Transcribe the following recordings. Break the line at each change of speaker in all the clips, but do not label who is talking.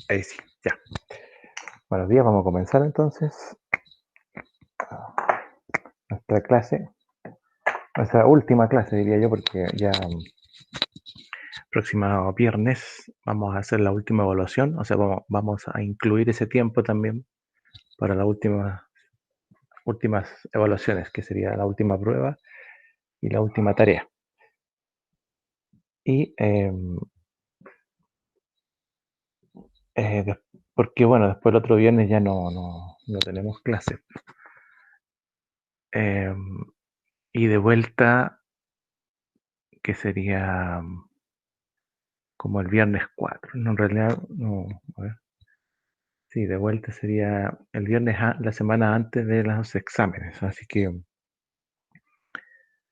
Ahí sí, ya. Buenos días, vamos a comenzar entonces nuestra clase, nuestra última clase diría yo, porque ya próximo viernes vamos a hacer la última evaluación, o sea, vamos a incluir ese tiempo también para las últimas evaluaciones, que sería la última prueba y la última tarea. Y porque bueno, después el otro viernes ya no tenemos clase. Y de vuelta, que sería como el viernes 4. No, en realidad, no, a ver. Sí, de vuelta sería el viernes, la semana antes de los exámenes. Así que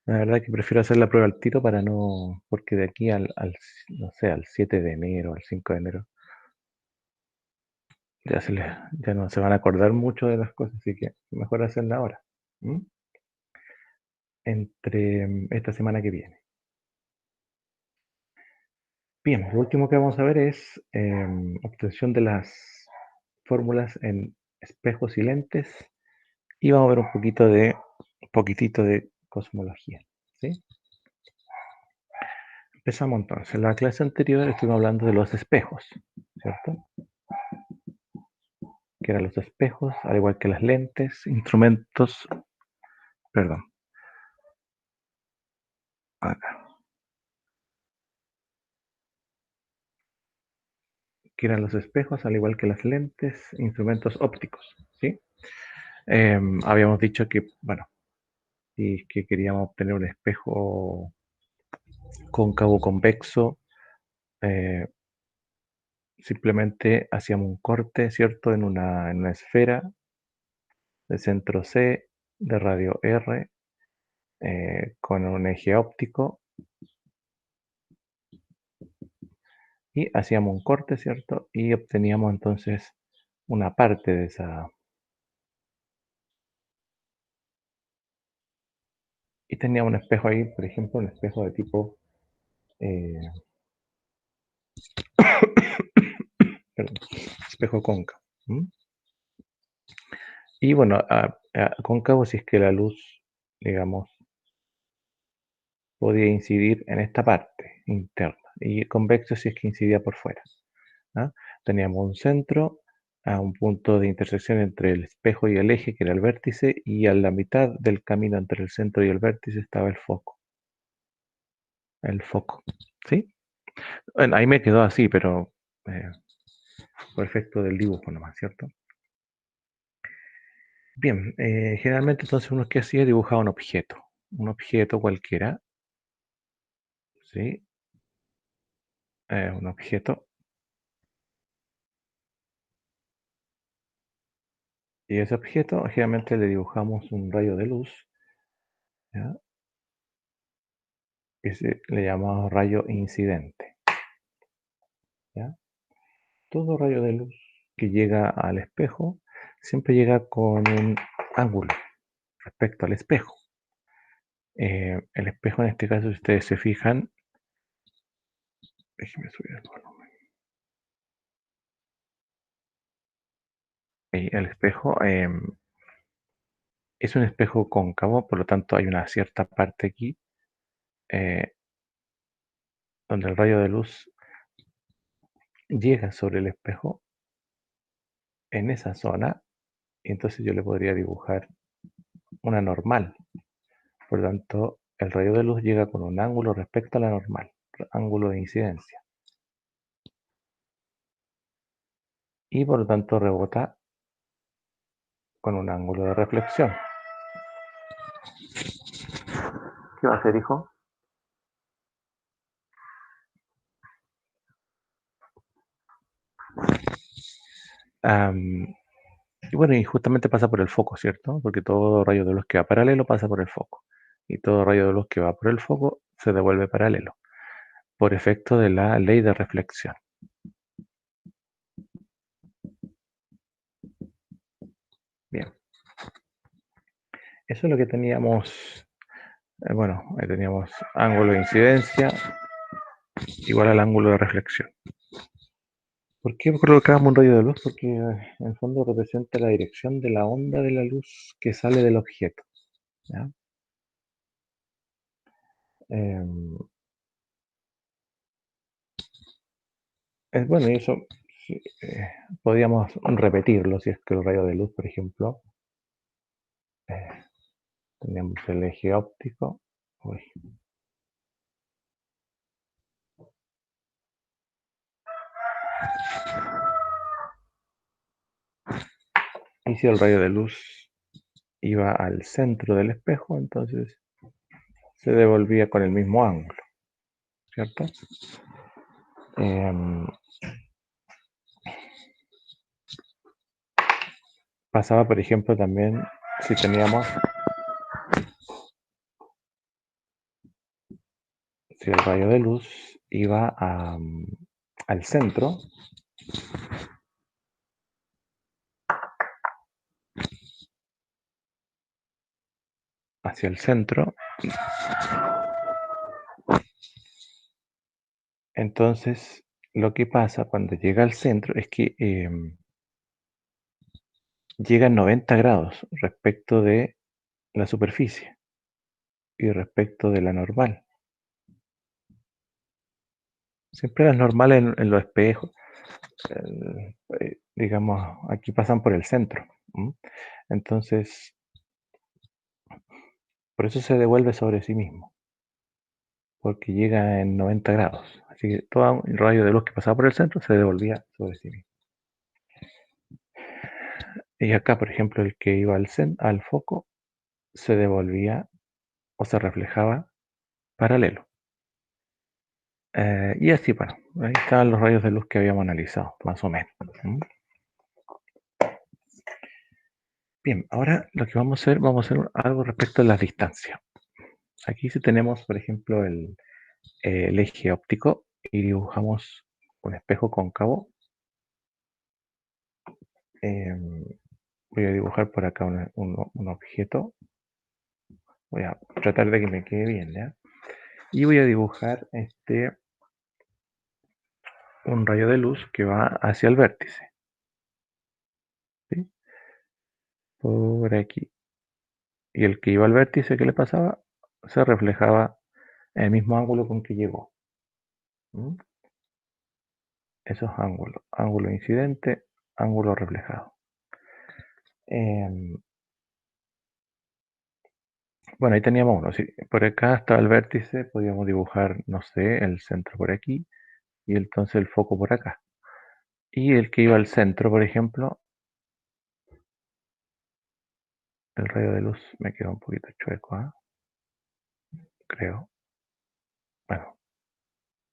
la verdad que prefiero hacer la prueba al tiro para no, porque de aquí no sé, al 7 de enero, al 5 de enero, ya no se van a acordar mucho de las cosas, así que mejor hacerla ahora. Entre esta semana que viene. Bien, lo último que vamos a ver es obtención de las fórmulas en espejos y lentes, y vamos a ver un poquitito de cosmología, ¿sí? Empezamos entonces. En la clase anterior estuvimos hablando de los espejos, ¿cierto? Que eran los espejos, al igual que las lentes, instrumentos, perdón, acá, que eran los espejos, al igual que las lentes, instrumentos ópticos, ¿sí? Habíamos dicho que, bueno, y que queríamos obtener un espejo cóncavo convexo, simplemente hacíamos un corte, ¿cierto?, en una esfera de centro C, de radio R, con un eje óptico, y hacíamos un corte, ¿cierto?, y obteníamos entonces una parte de esa. Y teníamos un espejo ahí, por ejemplo, un espejo de tipo perdón, espejo cóncavo. Y bueno, cóncavo si es que la luz, digamos, podía incidir en esta parte interna, y convexo si es que incidía por fuera. Teníamos un centro, a un punto de intersección entre el espejo y el eje, que era el vértice, y a la mitad del camino entre el centro y el vértice estaba el foco. El foco, ¿sí? Bueno, ahí me quedó así, pero por efecto del dibujo nomás, ¿cierto? Bien, generalmente entonces uno que hacía dibujaba un objeto cualquiera, ¿sí? Un objeto, y ese objeto generalmente le dibujamos un rayo de luz, ¿ya? Que le llamamos rayo incidente, ¿ya? Todo rayo de luz que llega al espejo siempre llega con un ángulo respecto al espejo. El espejo en este caso, si ustedes se fijan, déjenme subir el volumen. El espejo es un espejo cóncavo, por lo tanto hay una cierta parte aquí donde el rayo de luz llega sobre el espejo en esa zona, y entonces yo le podría dibujar una normal. Por lo tanto, el rayo de luz llega con un ángulo respecto a la normal, ángulo de incidencia, y por lo tanto rebota con un ángulo de reflexión. ¿Qué va a hacer, hijo? Y bueno, y justamente pasa por el foco, ¿cierto? Porque todo rayo de luz que va paralelo pasa por el foco, y todo rayo de luz que va por el foco se devuelve paralelo, por efecto de la ley de reflexión. Bien. Eso es lo que teníamos. Bueno, ahí teníamos ángulo de incidencia igual al ángulo de reflexión. ¿Por qué colocamos un rayo de luz? Porque en el fondo representa la dirección de la onda de la luz que sale del objeto. ¿Ya? Em, bueno, y eso sí, podríamos repetirlo si es que el rayo de luz, por ejemplo, eh, tenemos el eje óptico. Uy, y si el rayo de luz iba al centro del espejo, entonces se devolvía con el mismo ángulo, ¿cierto? Em, pasaba, por ejemplo, también si teníamos, si el rayo de luz iba al centro, hacia el centro, entonces lo que pasa cuando llega al centro es que llega a 90 grados respecto de la superficie y respecto de la normal. Siempre las normales en los espejos, digamos, aquí pasan por el centro. Entonces, por eso se devuelve sobre sí mismo, porque llega en 90 grados. Así que todo el rayo de luz que pasaba por el centro se devolvía sobre sí mismo. Y acá, por ejemplo, el que iba al foco se devolvía o se reflejaba paralelo. Y así, bueno, ahí estaban los rayos de luz que habíamos analizado, más o menos. Bien, ahora lo que vamos a hacer algo respecto a las distancias. Aquí si tenemos, por ejemplo, el eje óptico y dibujamos un espejo cóncavo, voy a dibujar por acá un objeto. Voy a tratar de que me quede bien, ¿ya? Y voy a dibujar un rayo de luz que va hacia el vértice, ¿sí? Por aquí. Y el que iba al vértice, ¿qué le pasaba? Se reflejaba en el mismo ángulo con que llegó. ¿Mm? Esos ángulos. Ángulo incidente, ángulo reflejado. Em, bueno, ahí teníamos uno. Sí, por acá estaba el vértice, podíamos dibujar, no sé, el centro por aquí y entonces el foco por acá. Y el que iba al centro, por ejemplo, el rayo de luz me quedó un poquito chueco, ¿ah? Creo. Bueno,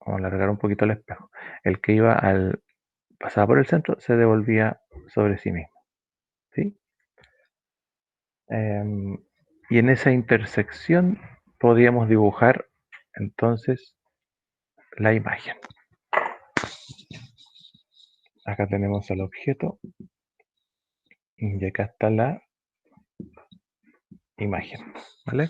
vamos a alargar un poquito el espejo. El que pasaba por el centro se devolvía sobre sí mismo, ¿sí? Em, y en esa intersección podíamos dibujar entonces la imagen. Acá tenemos el objeto y acá está la imagen, ¿vale?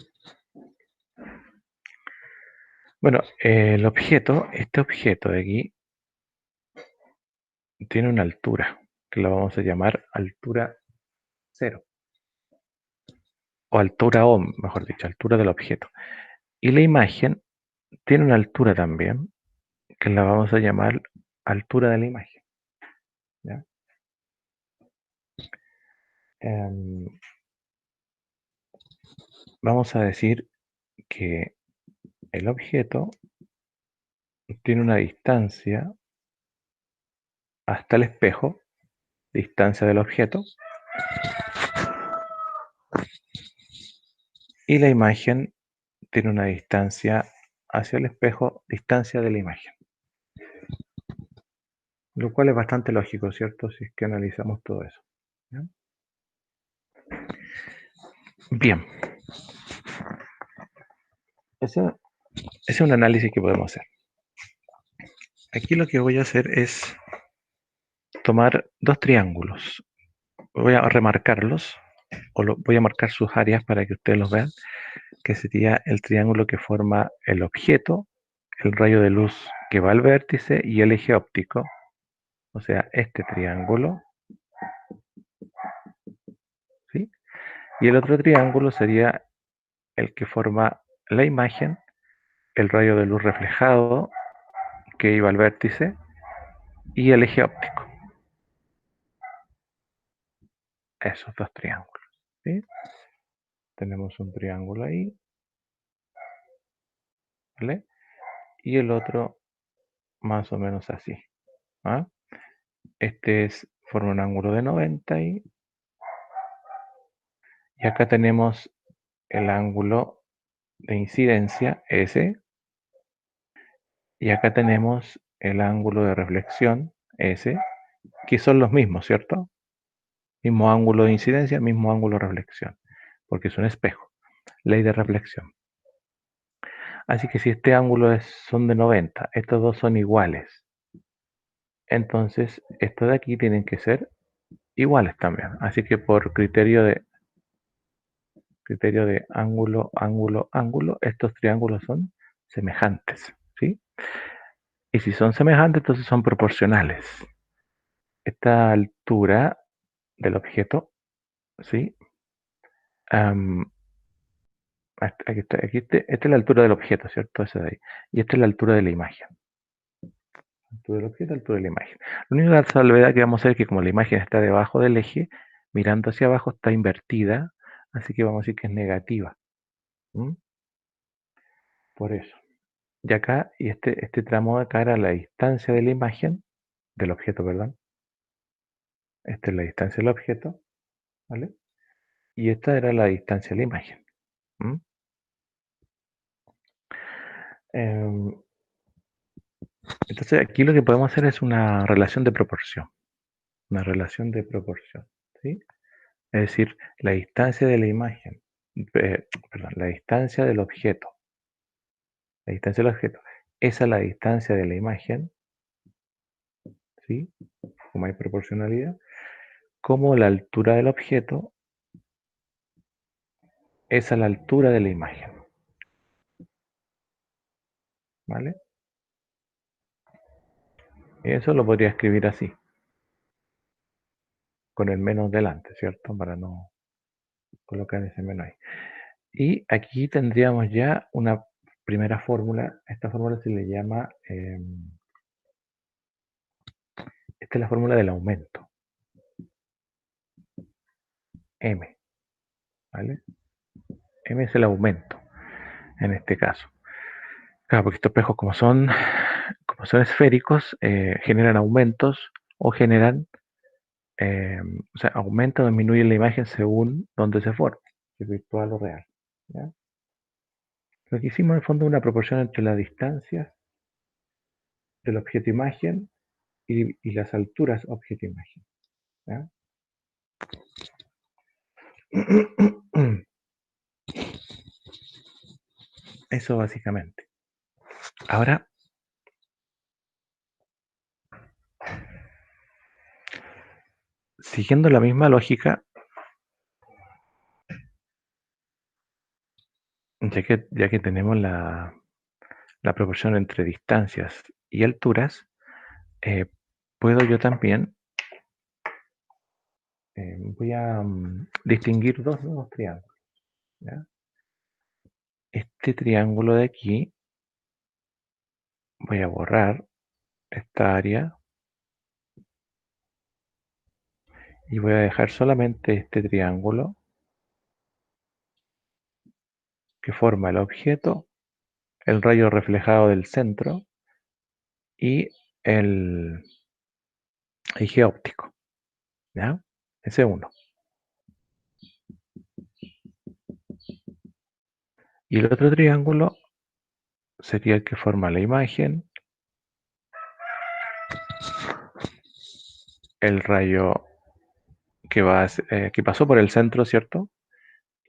Bueno, este objeto de aquí tiene una altura, que la vamos a llamar altura cero, o altura O, mejor dicho, altura del objeto. Y la imagen tiene una altura también, que la vamos a llamar altura de la imagen, ¿ya? Em, vamos a decir que el objeto tiene una distancia hasta el espejo, distancia del objeto, y la imagen tiene una distancia hacia el espejo, distancia de la imagen. Lo cual es bastante lógico, ¿cierto? Si es que analizamos todo eso. ¿Ya? Bien, ese es un análisis que podemos hacer. Aquí lo que voy a hacer es tomar dos triángulos. Voy a remarcarlos, voy a marcar sus áreas para que ustedes los vean, que sería el triángulo que forma el objeto, el rayo de luz que va al vértice y el eje óptico. o sea, este triángulo, ¿sí? Y el otro triángulo sería el que forma la imagen, el rayo de luz reflejado que iba al vértice y el eje óptico. Esos dos triángulos, ¿sí? Tenemos un triángulo ahí, ¿vale? Y el otro más o menos así, ¿ah? Este forma un ángulo de 90 y acá tenemos el ángulo de incidencia S y acá tenemos el ángulo de reflexión S, que son los mismos, ¿cierto? Mismo ángulo de incidencia, mismo ángulo de reflexión, porque es un espejo, ley de reflexión. Así que si este ángulo son de 90, estos dos son iguales, entonces estos de aquí tienen que ser iguales también. Así que por criterio de ángulo, ángulo, ángulo, estos triángulos son semejantes, ¿sí? Y si son semejantes, entonces son proporcionales. Esta altura del objeto, ¿sí? Esta es la altura del objeto, ¿cierto? Esa de ahí. Y esta es la altura de la imagen. Altura del objeto, altura de la imagen. La única salvedad que vamos a hacer es que como la imagen está debajo del eje, mirando hacia abajo está invertida, así que vamos a decir que es negativa. ¿Mm? Por eso. Y acá, y este tramo de acá era la distancia de la imagen, del objeto, perdón. Esta es la distancia del objeto, ¿vale? Y esta era la distancia de la imagen. ¿Mm? Entonces aquí lo que podemos hacer es una relación de proporción. Una relación de proporción, ¿sí? Es decir, la distancia de la imagen, perdón, la distancia del objeto. La distancia del objeto. Esa es la distancia de la imagen, ¿sí? Como hay proporcionalidad. Como la altura del objeto, esa es la altura de la imagen. ¿Vale? Eso lo podría escribir así, con el menos delante, ¿cierto? Para no colocar ese menos ahí. Y aquí tendríamos ya una primera fórmula. Esta fórmula se le llama, esta es la fórmula del aumento. M, ¿vale? M es el aumento, en este caso. Claro, porque estos espejos como son esféricos, generan aumentos o generan, o sea, aumenta o disminuye la imagen según donde se forma, si es virtual o real. ¿Ya? Lo que hicimos en el fondo es una proporción entre las distancias del objeto imagen y las alturas objeto imagen. ¿Ya? Eso básicamente. Ahora, siguiendo la misma lógica, ya que tenemos la proporción entre distancias y alturas, puedo yo también, voy a distinguir dos nuevos triángulos. ¿Ya? Este triángulo de aquí, voy a borrar esta área y voy a dejar solamente este triángulo que forma el objeto, el rayo reflejado del centro y el eje óptico. ¿Ya? Ese uno. Y el otro triángulo sería el que forma la imagen, el rayo que pasó por el centro, ¿cierto?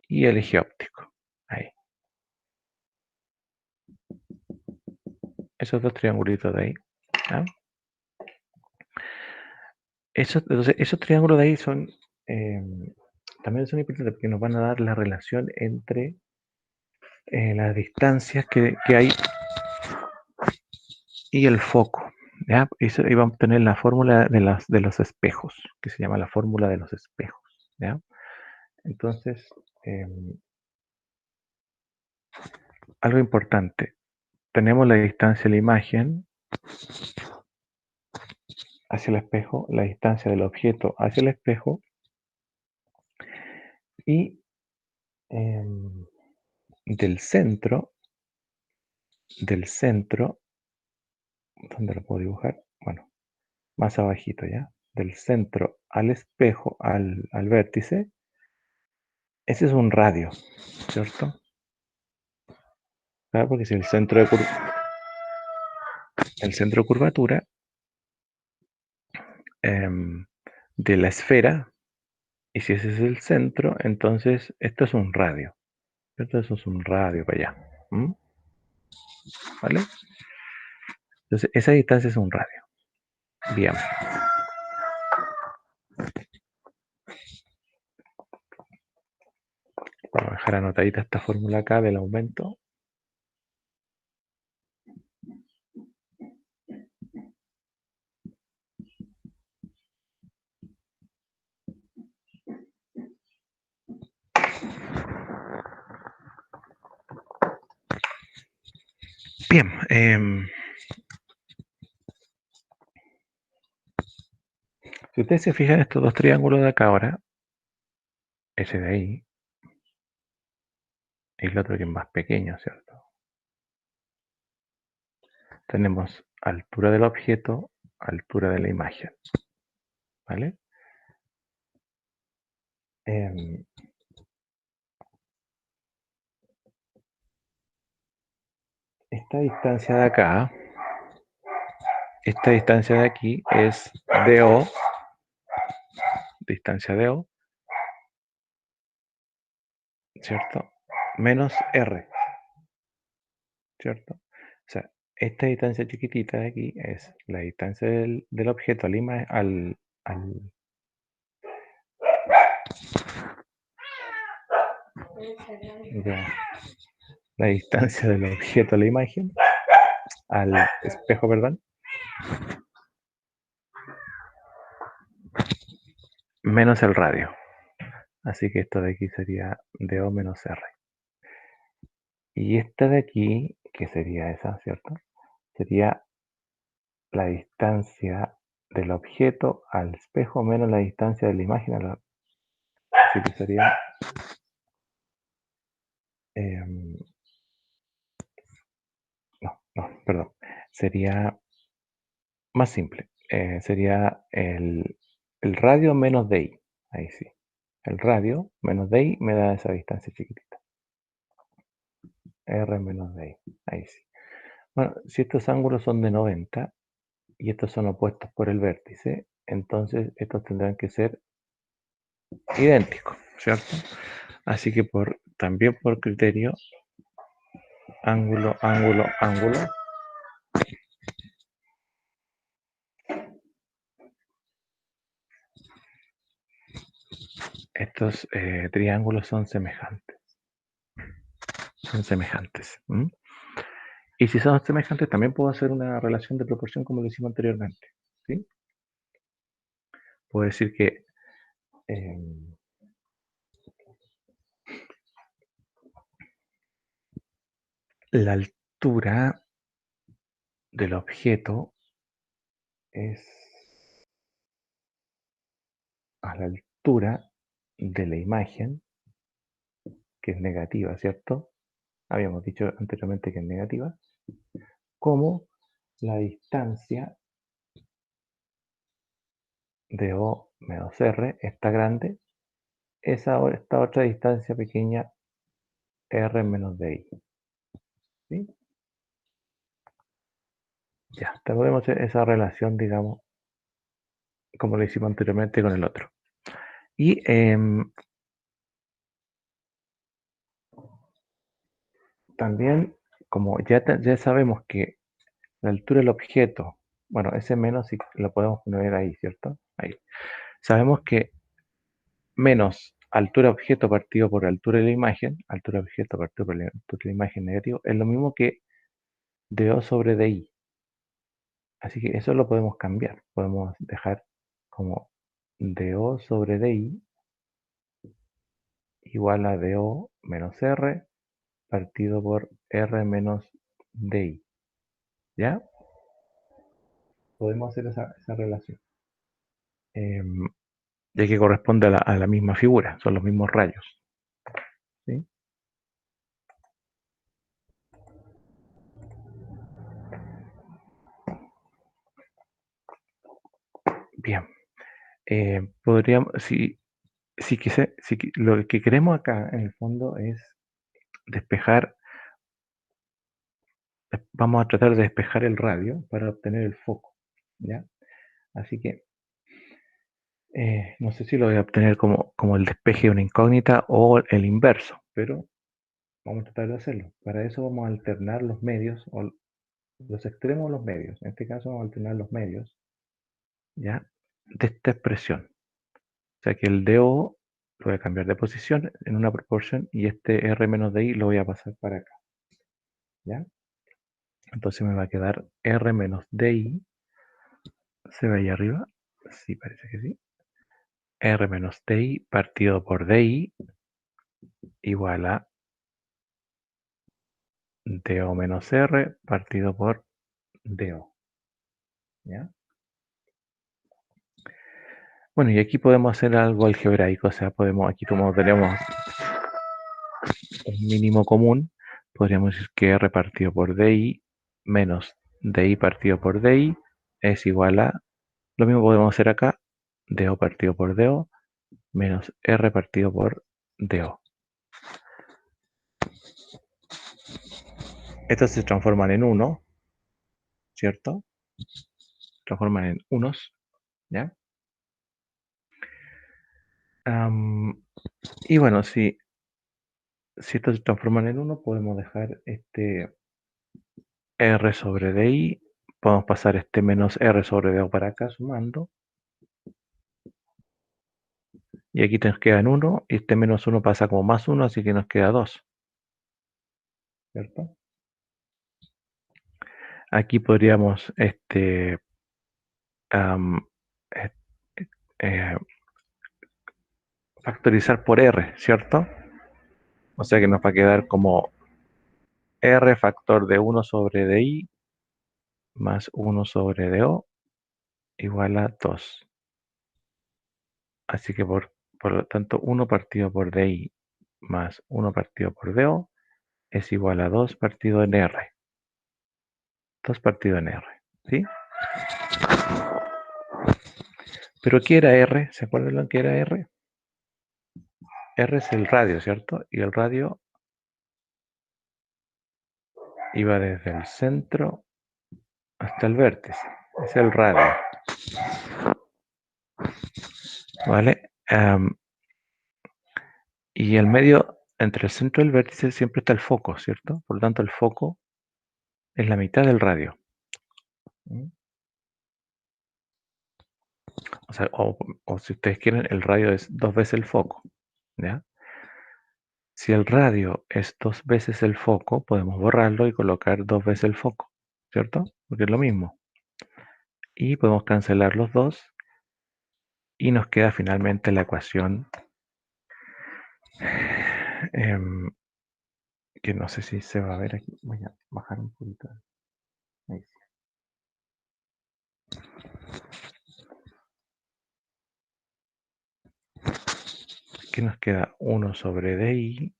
Y el eje óptico. Ahí. Esos dos triangulitos de ahí. ¿Ya? Entonces, esos triángulos de ahí son también son importantes porque nos van a dar la relación entre las distancias que hay y el foco. ¿ya? Eso iba a obtener la fórmula de los espejos, que se llama la fórmula de los espejos, ¿ya? Entonces, algo importante, tenemos la distancia de la imagen hacia el espejo, la distancia del objeto hacia el espejo y del centro, ¿dónde lo puedo dibujar? Bueno, más abajito ya, del centro al espejo, al vértice, ese es un radio, ¿cierto? Claro, porque si el centro de curvatura de la esfera, y si ese es el centro, entonces esto es un radio, ¿cierto? Eso es un radio para allá, ¿vale? Entonces esa distancia es un radio. Bien. Vamos a dejar anotadita esta fórmula acá del aumento. Bien. Si ustedes se fijan estos dos triángulos de acá ahora, ese de ahí, y el otro que es más pequeño, ¿cierto? Tenemos altura del objeto, altura de la imagen, ¿vale? Esta distancia de acá, esta distancia de aquí es DO, distancia DO, ¿cierto? Menos R, ¿cierto? O sea, esta distancia chiquitita de aquí es la distancia del objeto la distancia del objeto a la imagen, al espejo, perdón, menos el radio. Así que esto de aquí sería DO menos R. Y esta de aquí, que sería esa, ¿cierto? Sería la distancia del objeto al espejo menos la distancia de la imagen a la... Así que sería... perdón. Sería más simple. Sería el radio menos DI. Ahí sí. El radio menos DI me da esa distancia chiquitita. R menos DI. Ahí sí. Bueno, si estos ángulos son de 90 y estos son opuestos por el vértice, entonces estos tendrán que ser idénticos, ¿cierto? Así que también por criterio, ángulo, ángulo, ángulo. Estos triángulos son semejantes. Son semejantes. Y si son semejantes, también puedo hacer una relación de proporción como lo hicimos anteriormente. ¿Sí? Puedo decir que la altura del objeto es a la altura de la imagen, que es negativa, ¿cierto? Habíamos dicho anteriormente que es negativa, como la distancia de O menos R, esta grande, esta otra distancia pequeña R menos DI. ¿Sí? Ya, tenemos esa relación, digamos, como lo hicimos anteriormente con el otro. Y también, como ya sabemos que la altura del objeto, bueno, ese menos sí lo podemos poner ahí, ¿cierto? Ahí. Sabemos que menos altura objeto partido por altura de la imagen, altura objeto partido por la altura de la imagen negativo, es lo mismo que DO sobre DI. Así que eso lo podemos cambiar. Podemos dejar como DO sobre DI igual a DO menos R partido por R menos DI. ¿Ya? Podemos hacer esa relación. Ya que corresponde a la misma figura, son los mismos rayos. ¿Sí? Bien. Podríamos, lo que queremos acá en el fondo es despejar, vamos a tratar de despejar el radio para obtener el foco, ¿ya? Así que no sé si lo voy a obtener como el despeje de una incógnita o el inverso, pero vamos a tratar de hacerlo. Para eso vamos a alternar los medios, o los extremos o los medios. En este caso vamos a alternar los medios, ¿ya? De esta expresión. O sea que el DO lo voy a cambiar de posición en una proporción y este R menos DI lo voy a pasar para acá, ¿ya? Entonces me va a quedar R menos DI, ¿se ve ahí arriba? Sí, parece que sí. R menos DI partido por DI igual a DO menos R partido por DO, ¿ya? Bueno, y aquí podemos hacer algo algebraico, o sea, aquí como tenemos un mínimo común, podríamos decir que R partido por DI menos DI partido por DI es igual a, lo mismo podemos hacer acá, DO partido por DO menos R partido por DO. Estos se transforman en 1, ¿cierto? Transforman en unos, ¿ya? Y bueno, si estos se transforman en 1, podemos dejar este R sobre DI, podemos pasar este menos R sobre DO para acá sumando, y aquí nos queda en 1, y este menos 1 pasa como más 1, así que nos queda 2, ¿cierto? Aquí podríamos eh, factorizar por R, ¿cierto? O sea que nos va a quedar como R factor de 1 sobre DI más 1 sobre DO igual a 2. Así que por lo tanto 1 partido por DI más 1 partido por DO es igual a 2 partido en R. 2 partido en R, ¿sí? ¿Pero qué era R? ¿Se acuerdan lo que era R? R es el radio, ¿cierto? Y el radio iba desde el centro hasta el vértice. Es el radio. ¿Vale? Y el medio, entre el centro y el vértice, siempre está el foco, ¿cierto? Por lo tanto, el foco es la mitad del radio. ¿Mm? O sea, o si ustedes quieren, el radio es 2 veces el foco, ¿ya? Si el radio es 2 veces el foco, podemos borrarlo y colocar 2 veces el foco, ¿cierto? Porque es lo mismo. Y podemos cancelar los dos y nos queda finalmente la ecuación que no sé si se va a ver aquí. Voy a bajar un poquito. Ahí sí. Que nos queda 1 sobre DI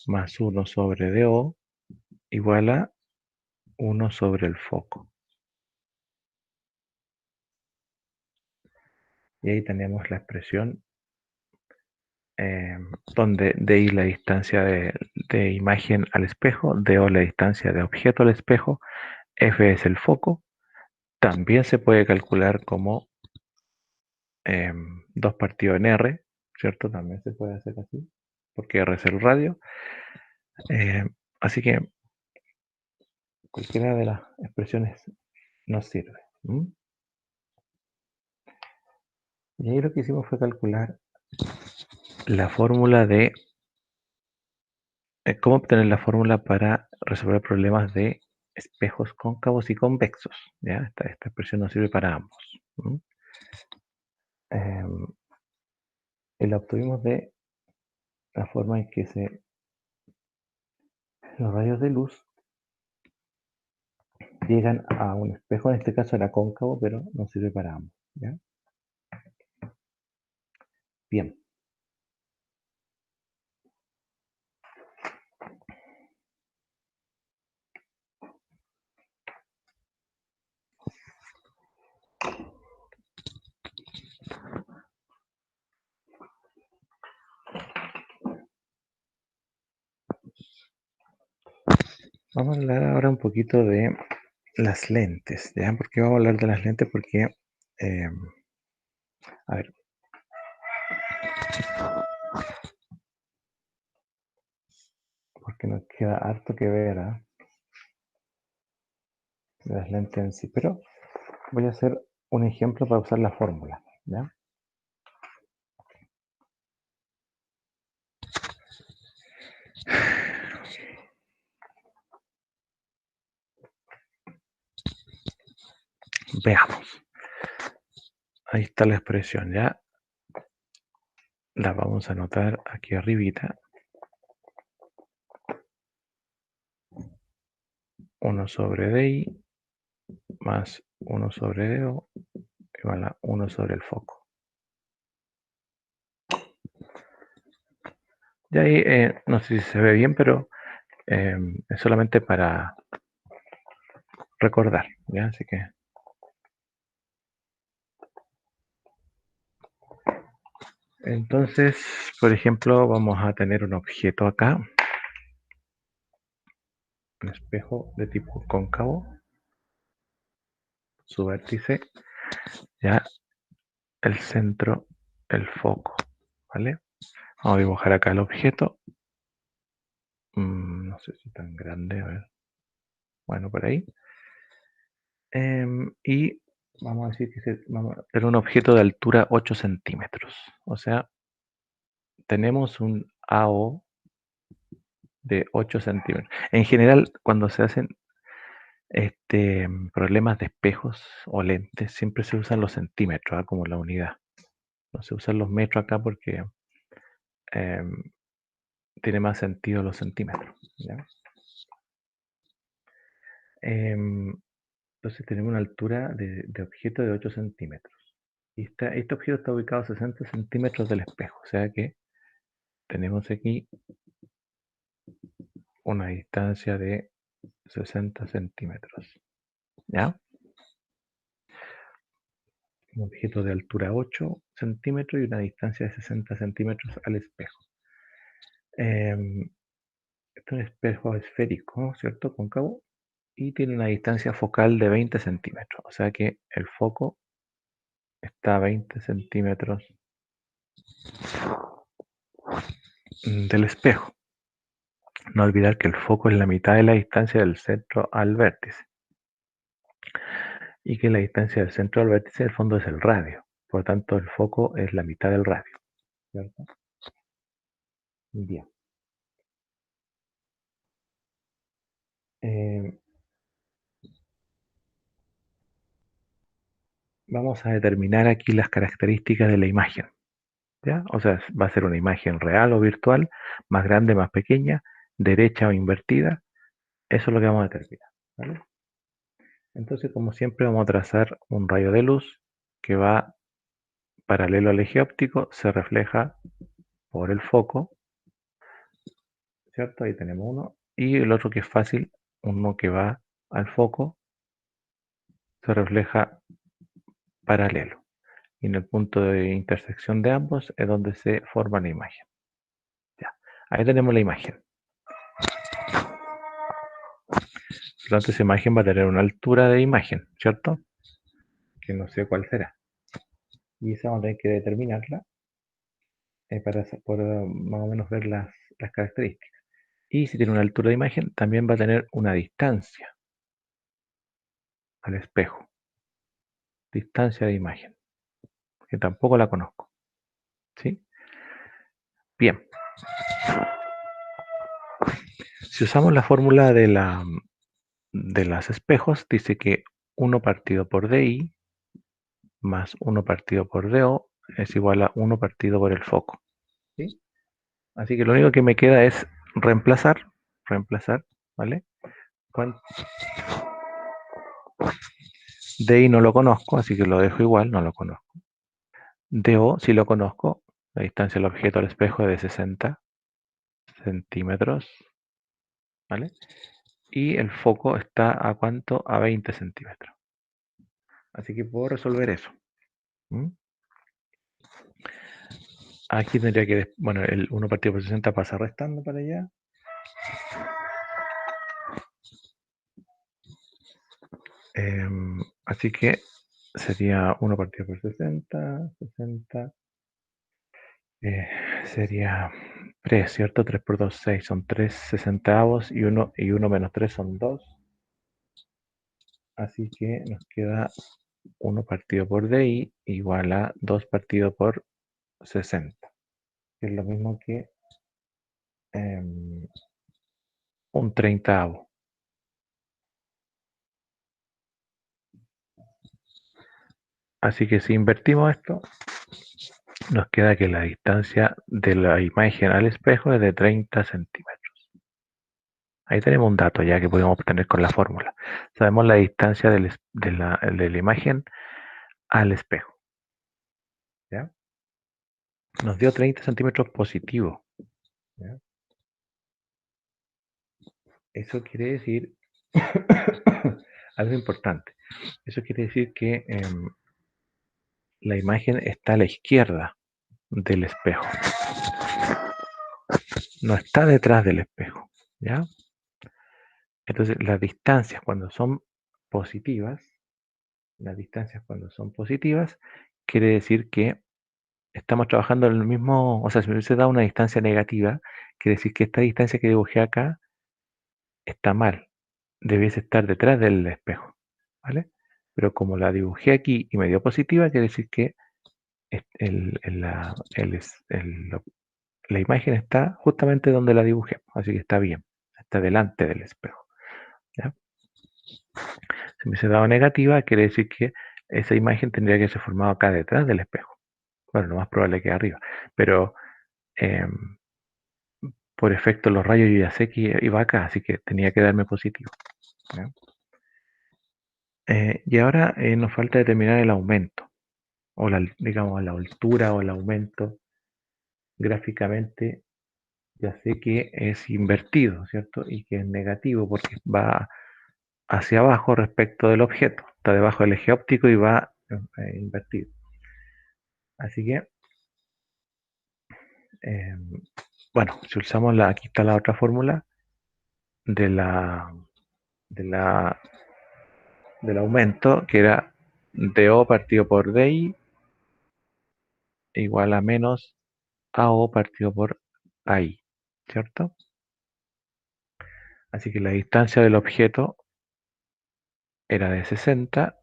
más 1 sobre DO igual a 1 sobre el foco. Y ahí tenemos la expresión donde DI la distancia de imagen al espejo, DO la distancia de objeto al espejo, F es el foco. También se puede calcular como 2 partido en R, ¿cierto? También se puede hacer así, porque R es el radio. Así que cualquiera de las expresiones nos sirve. Y ahí lo que hicimos fue calcular la fórmula de cómo obtener la fórmula para resolver problemas de espejos cóncavos y convexos. ¿Ya? Esta expresión nos sirve para ambos. Y la obtuvimos de la forma en que los rayos de luz llegan a un espejo, en este caso era cóncavo, pero nos sirve para ambos. ¿Ya? Bien. Vamos a hablar ahora un poquito de las lentes, ¿ya? ¿Por qué vamos a hablar de las lentes? Porque, a ver, porque nos queda harto que ver, de las lentes en sí, pero voy a hacer un ejemplo para usar la fórmula, ¿ya? Veamos. Ahí está la expresión, ¿ya? La vamos a anotar aquí arribita. 1 sobre DI más 1 sobre DO igual a 1 sobre el foco. Y ahí, no sé si se ve bien, pero es solamente para recordar, ¿ya? Así que... Entonces, por ejemplo, vamos a tener un objeto acá, un espejo de tipo cóncavo, su vértice, ya el centro, el foco, ¿vale? Vamos a dibujar acá el objeto. No sé si tan grande, a ver. Bueno, por ahí. Y vamos a decir que vamos a tener un objeto de altura 8 centímetros. O sea, tenemos un AO de 8 centímetros. En general, cuando se hacen problemas de espejos o lentes, siempre se usan los centímetros, como la unidad. No se usan los metros acá porque em, tiene más sentido los centímetros. ¿Ya? Entonces tenemos una altura de objeto de 8 centímetros. Y este objeto está ubicado a 60 centímetros del espejo. O sea que tenemos aquí una distancia de 60 centímetros. ¿Ya? Un objeto de altura 8 centímetros y una distancia de 60 centímetros al espejo. Este es un espejo esférico, ¿cierto? Cóncavo. Y tiene una distancia focal de 20 centímetros. O sea que el foco está a 20 centímetros del espejo. No olvidar que el foco es la mitad de la distancia del centro al vértice. Y que la distancia del centro al vértice del fondo es el radio. Por lo tanto, el foco es la mitad del radio. ¿Cierto? Bien. Vamos a determinar aquí las características de la imagen. ¿Ya? O sea, va a ser una imagen real o virtual, más grande, más pequeña, derecha o invertida. Eso es lo que vamos a determinar. ¿Vale? Entonces, como siempre, vamos a trazar un rayo de luz que va paralelo al eje óptico, se refleja por el foco, ¿cierto? Ahí tenemos uno. Y el otro que es fácil, uno que va al foco, se refleja paralelo. Y en el punto de intersección de ambos es donde se forma la imagen. Ya. Ahí tenemos la imagen. Por lo tanto, esa imagen va a tener una altura de imagen, ¿cierto? Que no sé cuál será. Y esa vamos a tener que determinarla para poder más o menos ver las características. Y si tiene una altura de imagen, también va a tener una distancia al espejo. Distancia de imagen, que tampoco la conozco. ¿Sí? Bien. Si usamos la fórmula de la de los espejos dice que 1 partido por DI más 1 partido por DO es igual a 1 partido por el foco. ¿Sí? Así que lo único que me queda es reemplazar, ¿vale? DI no lo conozco, así que lo dejo igual, no lo conozco. DO sí lo conozco, la distancia del objeto al espejo es de 60 centímetros, ¿vale? Y el foco está ¿a cuánto? A 20 centímetros. Así que puedo resolver eso. ¿Mm? Aquí tendría que, bueno, el 1 partido por 60 pasa restando para allá. Así que sería 1 partido por 60, 60. Sería 3, ¿cierto? 3 por 2, 6. Son 3 sesentaavos y 1 menos 3 son 2. Así que nos queda 1 partido por DI igual a 2 partido por 60. Que es lo mismo que un treintaavo. Así que si invertimos esto, nos queda que la distancia de la imagen al espejo es de 30 centímetros. Ahí tenemos un dato ya que podemos obtener con la fórmula. Sabemos la distancia de la imagen al espejo. ¿Ya? Nos dio 30 centímetros positivo. ¿Ya? Eso quiere decir algo importante. Eso quiere decir que la imagen está a la izquierda del espejo. No está detrás del espejo. ¿Ya? Entonces, las distancias cuando son positivas, quiere decir que estamos trabajando en el mismo, o sea, si me hubiese dado una distancia negativa, quiere decir que esta distancia que dibujé acá está mal. Debiese estar detrás del espejo, ¿vale? Pero como la dibujé aquí y me dio positiva, quiere decir que la imagen está justamente donde la dibujé, así que está bien, está delante del espejo. ¿Ya? Si me hubiese dado negativa, quiere decir que esa imagen tendría que ser formada acá detrás del espejo. Bueno, lo más probable que arriba, pero por efecto los rayos yo ya sé que iba acá, así que tenía que darme positivo. ¿Ya? Y ahora nos falta determinar el aumento, o digamos la altura o el aumento. Gráficamente ya sé que es invertido, ¿cierto? Y que es negativo porque va hacia abajo respecto del objeto. Está debajo del eje óptico y va invertido. Así que, bueno, si usamos aquí está la otra fórmula de del aumento, que era DO partido por DI igual a menos AO partido por AI, ¿cierto? Así que la distancia del objeto era de 60,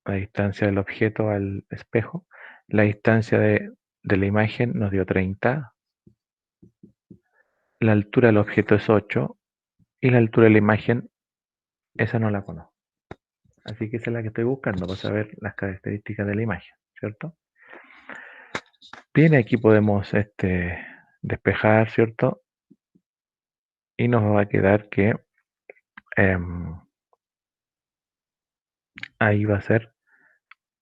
la distancia del objeto al espejo, la distancia de la imagen nos dio 30, la altura del objeto es 8 y la altura de la imagen, esa no la conozco. Así que esa es la que estoy buscando para saber las características de la imagen, ¿cierto? Bien, aquí podemos despejar, ¿cierto? Y nos va a quedar que ahí va a ser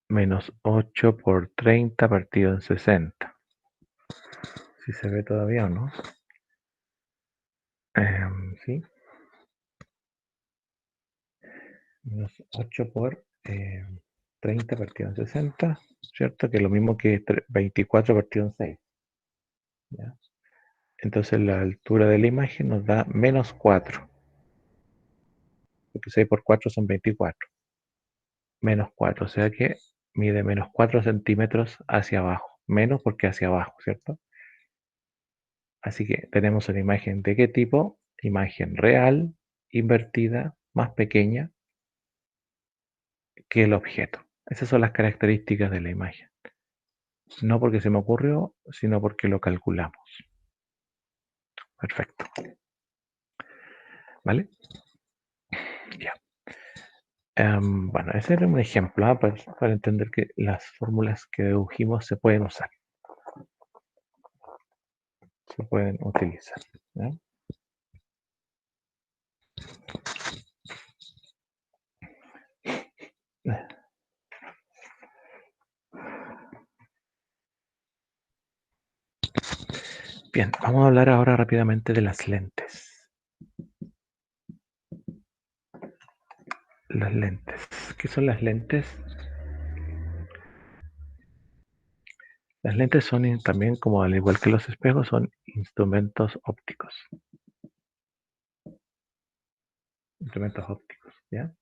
menos 8 por 30 partido en 60. Si se ve todavía o no. Sí. Menos 8 por 30 partido en 60, ¿cierto? Que es lo mismo que 24 partido en 6. ¿Ya? Entonces la altura de la imagen nos da menos 4. Porque 6 por 4 son 24. Menos 4, o sea que mide menos 4 centímetros hacia abajo. Menos porque hacia abajo, ¿cierto? Así que tenemos una imagen de qué tipo? Imagen real, invertida, más pequeña que el objeto. Esas son las características de la imagen. No porque se me ocurrió, sino porque lo calculamos. Perfecto. ¿Vale? Ya. Bueno, ese era un ejemplo, para entender que las fórmulas que dedujimos se pueden usar, se pueden utilizar. ¿Ya? Bien, vamos a hablar ahora rápidamente de las lentes. Las lentes. ¿Qué son las lentes? Las lentes son también, como al igual que los espejos, son instrumentos ópticos. Instrumentos ópticos, ¿ya?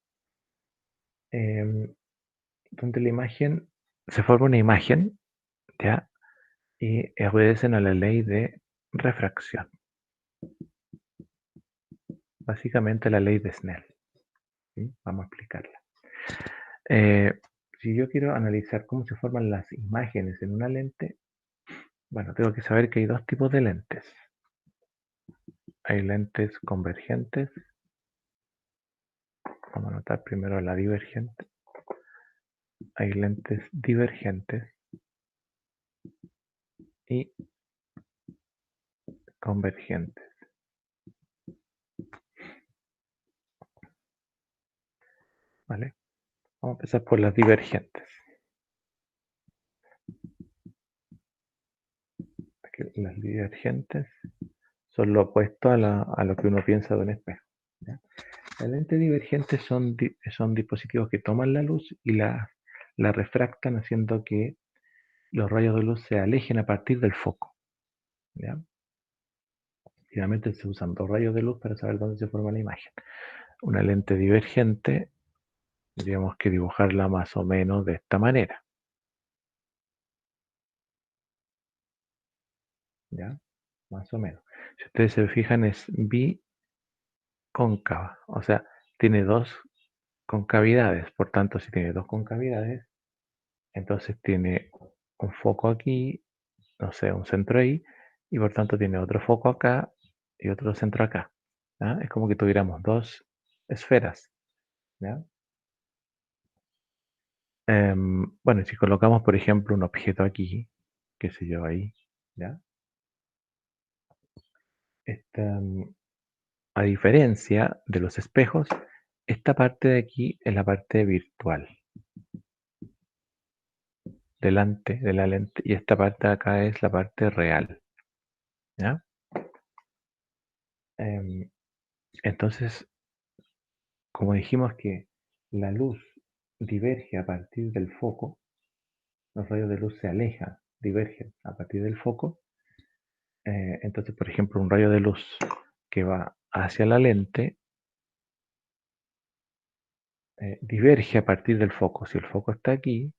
Donde la imagen, se forma una imagen, ¿ya? Y obedecen a la ley de refracción. Básicamente la ley de Snell. ¿Sí? Vamos a explicarla. Si yo quiero analizar cómo se forman las imágenes en una lente, bueno, tengo que saber que hay dos tipos de lentes. Hay lentes convergentes. Vamos a anotar primero la divergente. Hay lentes divergentes y convergentes. ¿Vale? Vamos a empezar por las divergentes. Las divergentes son lo opuesto a lo que uno piensa de un espejo. ¿Ya? Las lentes divergentes son dispositivos que toman la luz y la refractan, haciendo que los rayos de luz se alejen a partir del foco. ¿Ya? Finalmente se usan dos rayos de luz para saber dónde se forma la imagen. Una lente divergente, tendríamos que dibujarla más o menos de esta manera. ¿Ya? Más o menos. Si ustedes se fijan, es bicóncava. O sea, tiene dos concavidades. Por tanto, si tiene dos concavidades, entonces tiene un foco aquí, no sé, un centro ahí, y por tanto tiene otro foco acá y otro centro acá. ¿Ya? Es como que tuviéramos dos esferas. ¿Ya? Bueno, si colocamos, por ejemplo, un objeto aquí, qué sé yo, ahí, ¿ya? A diferencia de los espejos, esta parte de aquí es la parte virtual, delante de la lente, y esta parte de acá es la parte real, ¿ya? Em, entonces, como dijimos que la luz diverge a partir del foco, los rayos de luz se alejan, divergen a partir del foco. Entonces, por ejemplo, un rayo de luz que va hacia la lente diverge a partir del foco. Si el foco está aquí,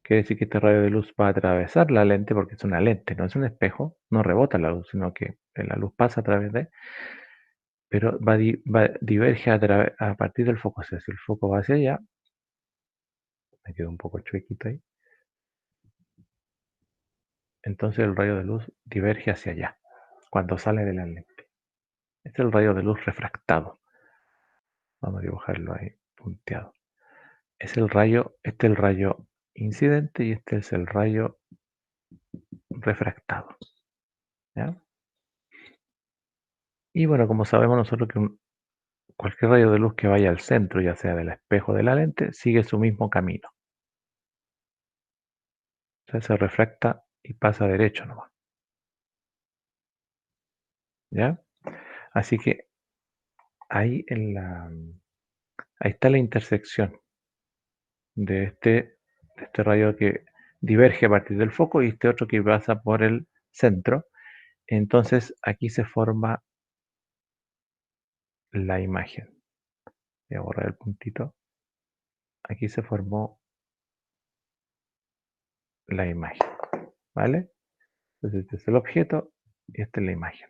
quiere decir que este rayo de luz va a atravesar la lente, porque es una lente, no es un espejo, no rebota la luz, sino que la luz pasa a través de, pero diverge a partir del foco. O sea, si el foco va hacia allá, me quedó un poco chuequito ahí, entonces el rayo de luz diverge hacia allá, cuando sale de la lente. Este es el rayo de luz refractado. Vamos a dibujarlo ahí punteado. Este es el rayo incidente y este es el rayo refractado. ¿Ya? Y bueno, como sabemos nosotros que cualquier rayo de luz que vaya al centro, ya sea del espejo de la lente, sigue su mismo camino. O sea, se refracta y pasa derecho nomás. ¿Ya? Así que ahí, ahí está la intersección de este rayo que diverge a partir del foco y este otro que pasa por el centro. Entonces aquí se forma la imagen. Voy a borrar el puntito. Aquí se formó la imagen. ¿Vale? Entonces este es el objeto y esta es la imagen.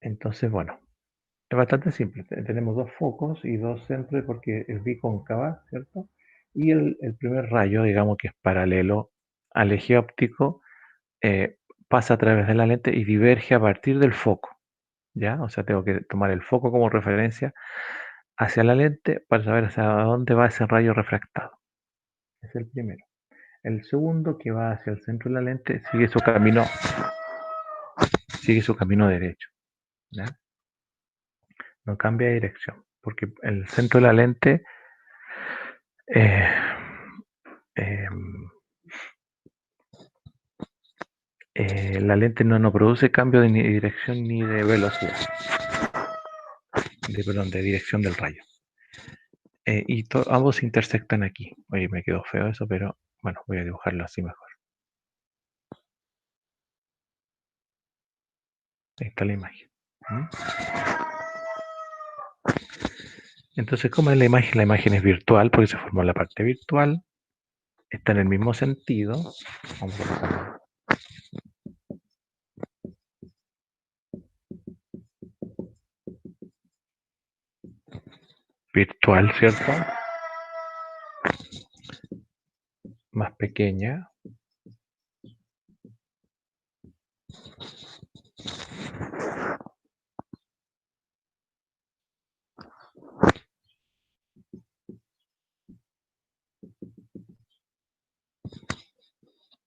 Entonces, bueno, es bastante simple. Tenemos dos focos y dos centros porque es bicóncava, ¿cierto? Y el primer rayo, digamos que es paralelo al eje óptico, pasa a través de la lente y diverge a partir del foco, ¿ya? O sea, tengo que tomar el foco como referencia hacia la lente para saber hacia dónde va ese rayo refractado. Es el primero. El segundo, que va hacia el centro de la lente, sigue su camino derecho, ¿ya? No cambia de dirección, porque el centro de la lente eh, eh, la lente no produce cambio de ni dirección ni de velocidad, de dirección del rayo. Y ambos se intersectan aquí. Oye, me quedó feo eso, pero bueno, voy a dibujarlo así mejor. Ahí está la imagen. ¿Mm? Entonces, ¿cómo es la imagen? La imagen es virtual porque se formó la parte virtual. Está en el mismo sentido. Vamos a colocarlo. Virtual, ¿cierto? Más pequeña.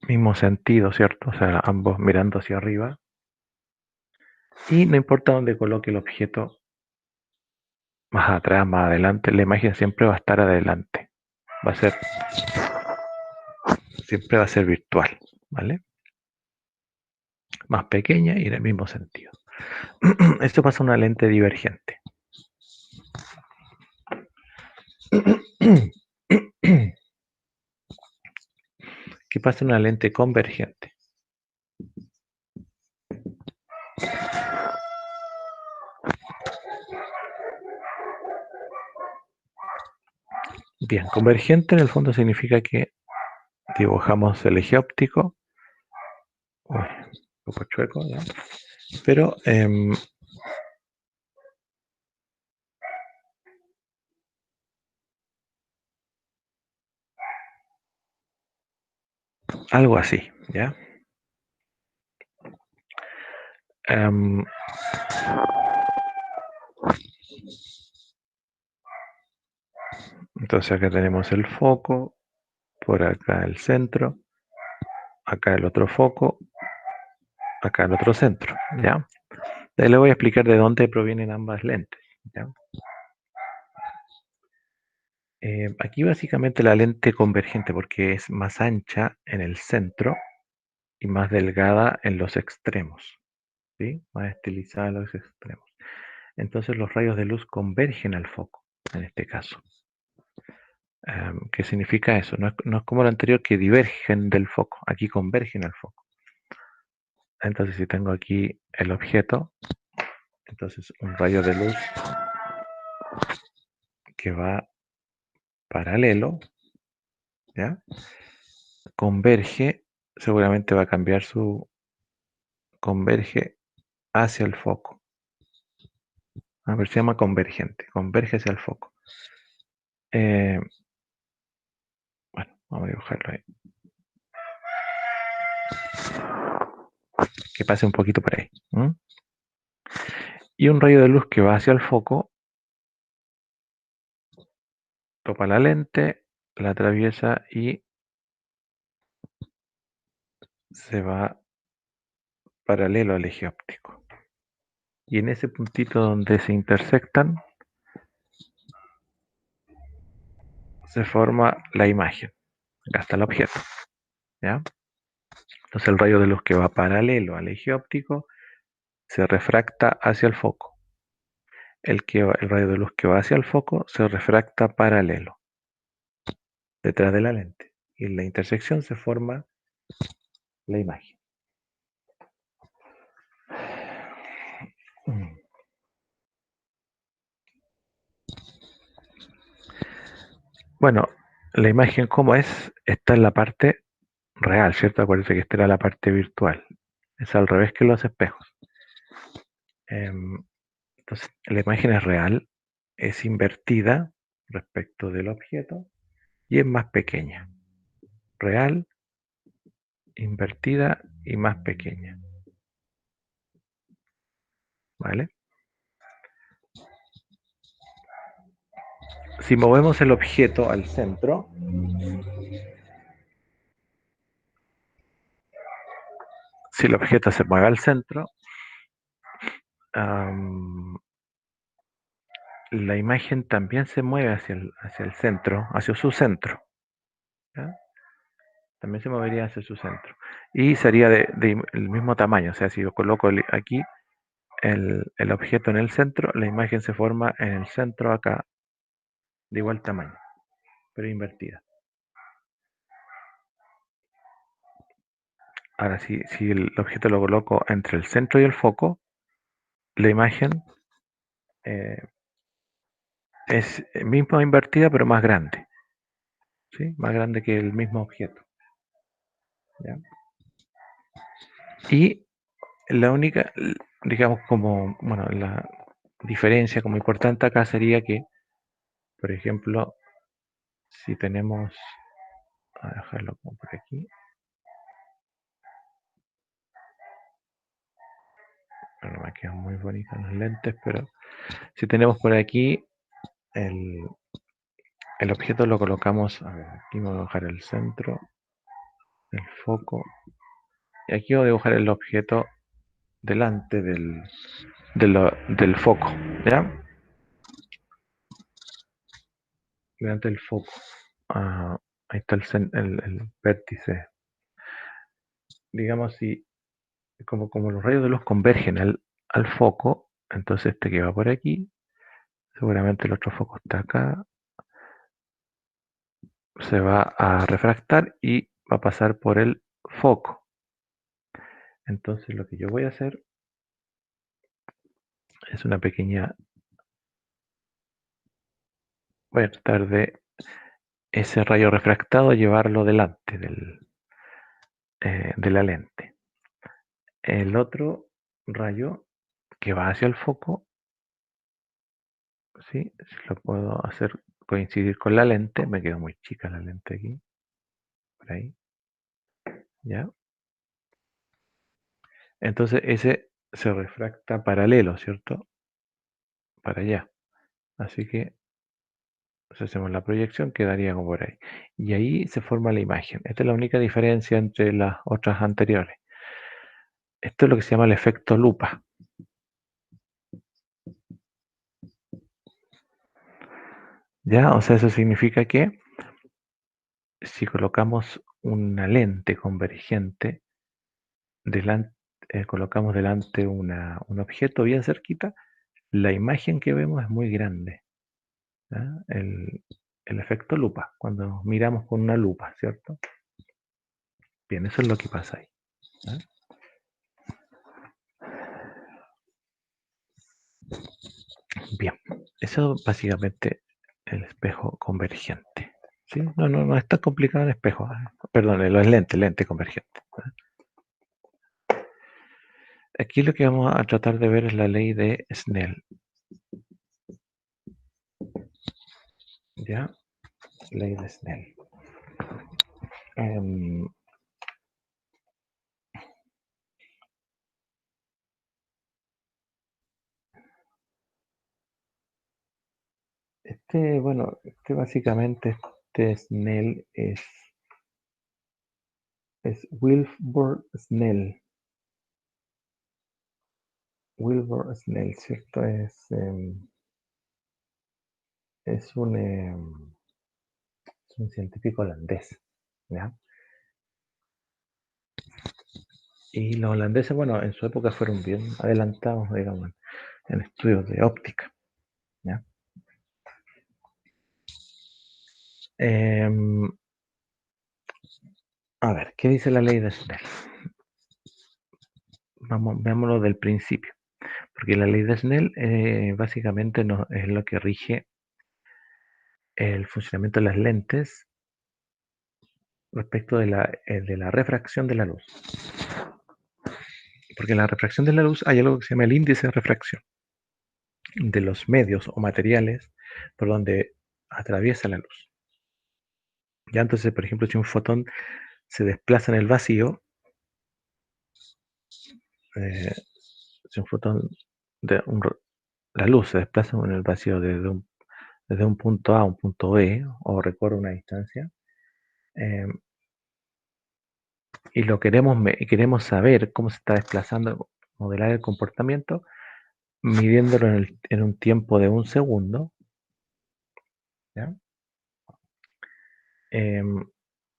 Mismo sentido, ¿cierto? O sea, ambos mirando hacia arriba. Y no importa dónde coloque el objeto, más atrás, más adelante, la imagen siempre va a estar adelante. Siempre va a ser virtual, ¿vale? Más pequeña y en el mismo sentido. Esto pasa a una lente divergente. ¿Qué pasa en una lente convergente? Bien, convergente en el fondo significa que dibujamos el eje óptico. Uy, un poco chueco, ¿ya? Pero algo así, ¿ya? Entonces acá tenemos el foco, por acá el centro, acá el otro foco, acá el otro centro, ¿ya? Ahí le voy a explicar de dónde provienen ambas lentes, ¿ya? Aquí básicamente la lente convergente porque es más ancha en el centro y más delgada en los extremos, ¿sí? Más estilizada en los extremos. Entonces los rayos de luz convergen al foco, en este caso. ¿Qué significa eso? No es como lo anterior que divergen del foco, aquí convergen al foco. Entonces si tengo aquí el objeto, entonces un rayo de luz que va paralelo, ¿ya? Converge, seguramente va a cambiar converge hacia el foco. A ver, se llama convergente, converge hacia el foco. Bueno, vamos a dibujarlo ahí. Que pase un poquito por ahí. Y un rayo de luz que va hacia el foco, topa la lente, la atraviesa y se va paralelo al eje óptico. Y en ese puntito donde se intersectan, se forma la imagen. Acá está el objeto, ¿ya? Entonces el rayo de luz que va paralelo al eje óptico se refracta hacia el foco. El rayo de luz que va hacia el foco se refracta paralelo, detrás de la lente. Y en la intersección se forma la imagen. Bueno, la imagen como es, está en la parte real, ¿cierto? Acuérdense que esta era la parte virtual. Es al revés que los espejos. Entonces, la imagen es real, es invertida respecto del objeto y es más pequeña. Real, invertida y más pequeña. ¿Vale? Si movemos el objeto al centro, si el objeto se mueve al centro, la imagen también se mueve hacia el centro, hacia su centro. ¿Ya? También se movería hacia su centro. Y sería el mismo tamaño. O sea, si yo coloco aquí el objeto en el centro, la imagen se forma en el centro acá, de igual tamaño, pero invertida. Ahora, si el objeto lo coloco entre el centro y el foco, la imagen es misma invertida, pero más grande. ¿Sí? Más grande que el mismo objeto. ¿Ya? Y la única, digamos, la diferencia como importante acá sería que, por ejemplo, si tenemos, a dejarlo como por aquí, no me quedan muy bonitas las lentes, pero si tenemos por aquí el objeto lo colocamos, a ver, aquí vamos a dibujar el centro, el foco, y aquí voy a dibujar el objeto delante del foco, ¿ya? Delante del foco. Ah, ahí está el vértice. Digamos, si como los rayos de luz convergen al foco, entonces este que va por aquí, seguramente el otro foco está acá, se va a refractar y va a pasar por el foco. Entonces lo que yo voy a hacer es una pequeña, voy a tratar de ese rayo refractado llevarlo delante de la lente. El otro rayo que va hacia el foco, ¿sí? Si lo puedo hacer coincidir con la lente, me quedó muy chica la lente aquí, por ahí, ¿ya? Entonces ese se refracta paralelo, ¿cierto? Para allá. Así que si hacemos la proyección quedaría como por ahí. Y ahí se forma la imagen. Esta es la única diferencia entre las otras anteriores. Esto es lo que se llama el efecto lupa. ¿Ya? O sea, eso significa que si colocamos una lente convergente, colocamos delante un objeto bien cerquita, la imagen que vemos es muy grande. ¿Ya? El efecto lupa, cuando miramos con una lupa, ¿cierto? Bien, eso es lo que pasa ahí. ¿Ya? Bien, eso básicamente el espejo convergente. ¿Sí? No es tan complicado el espejo. Perdón, los lente convergente. Aquí lo que vamos a tratar de ver es la ley de Snell. ¿Ya? Ley de Snell. Básicamente, Snell es Wilbur Snell. Wilbur Snell, ¿cierto? Es un científico holandés, ¿ya? Y los holandeses, bueno, en su época fueron bien adelantados, digamos, en estudios de óptica, ¿ya? A ver, ¿qué dice la ley de Snell? Veámoslo del principio, porque la ley de Snell básicamente es lo que rige el funcionamiento de las lentes respecto de la refracción de la luz. Porque en la refracción de la luz hay algo que se llama el índice de refracción de los medios o materiales por donde atraviesa la luz. Ya entonces, por ejemplo, si un fotón se desplaza en el vacío, eh, si un fotón la luz se desplaza en el vacío desde un punto A a un punto B o recorre una distancia, eh, y queremos saber cómo se está desplazando, modelar el comportamiento, midiéndolo en un tiempo de un segundo, ¿ya?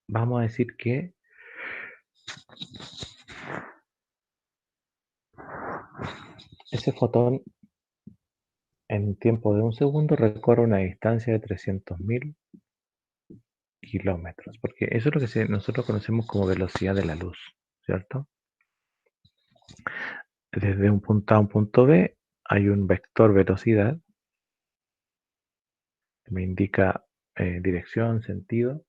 Vamos a decir que ese fotón en un tiempo de un segundo recorre una distancia de 300.000 kilómetros, porque eso es lo que nosotros conocemos como velocidad de la luz, ¿cierto? Desde un punto A a un punto B hay un vector velocidad que me indica dirección, sentido,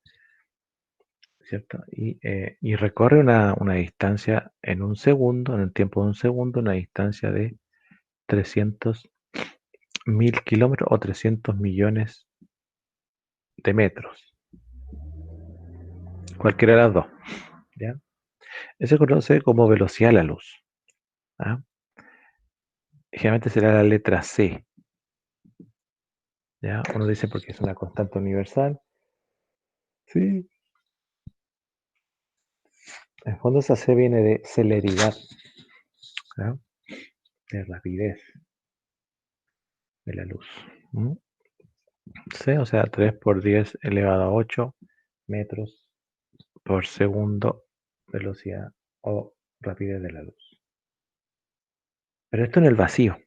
¿cierto? Y recorre una distancia en un segundo, en el tiempo de un segundo, una distancia de 300.000 kilómetros o 300 millones de metros. Cualquiera de las dos, ¿ya? Eso se conoce como velocidad de la luz, ¿ah? Generalmente será la letra C, ¿ya? Uno dice porque es una constante universal. Sí. En el fondo esa C viene de celeridad, ¿ya? De rapidez de la luz. C, o sea, 3 por 10 elevado a 8 metros por segundo, velocidad o rapidez de la luz. Pero esto en el vacío,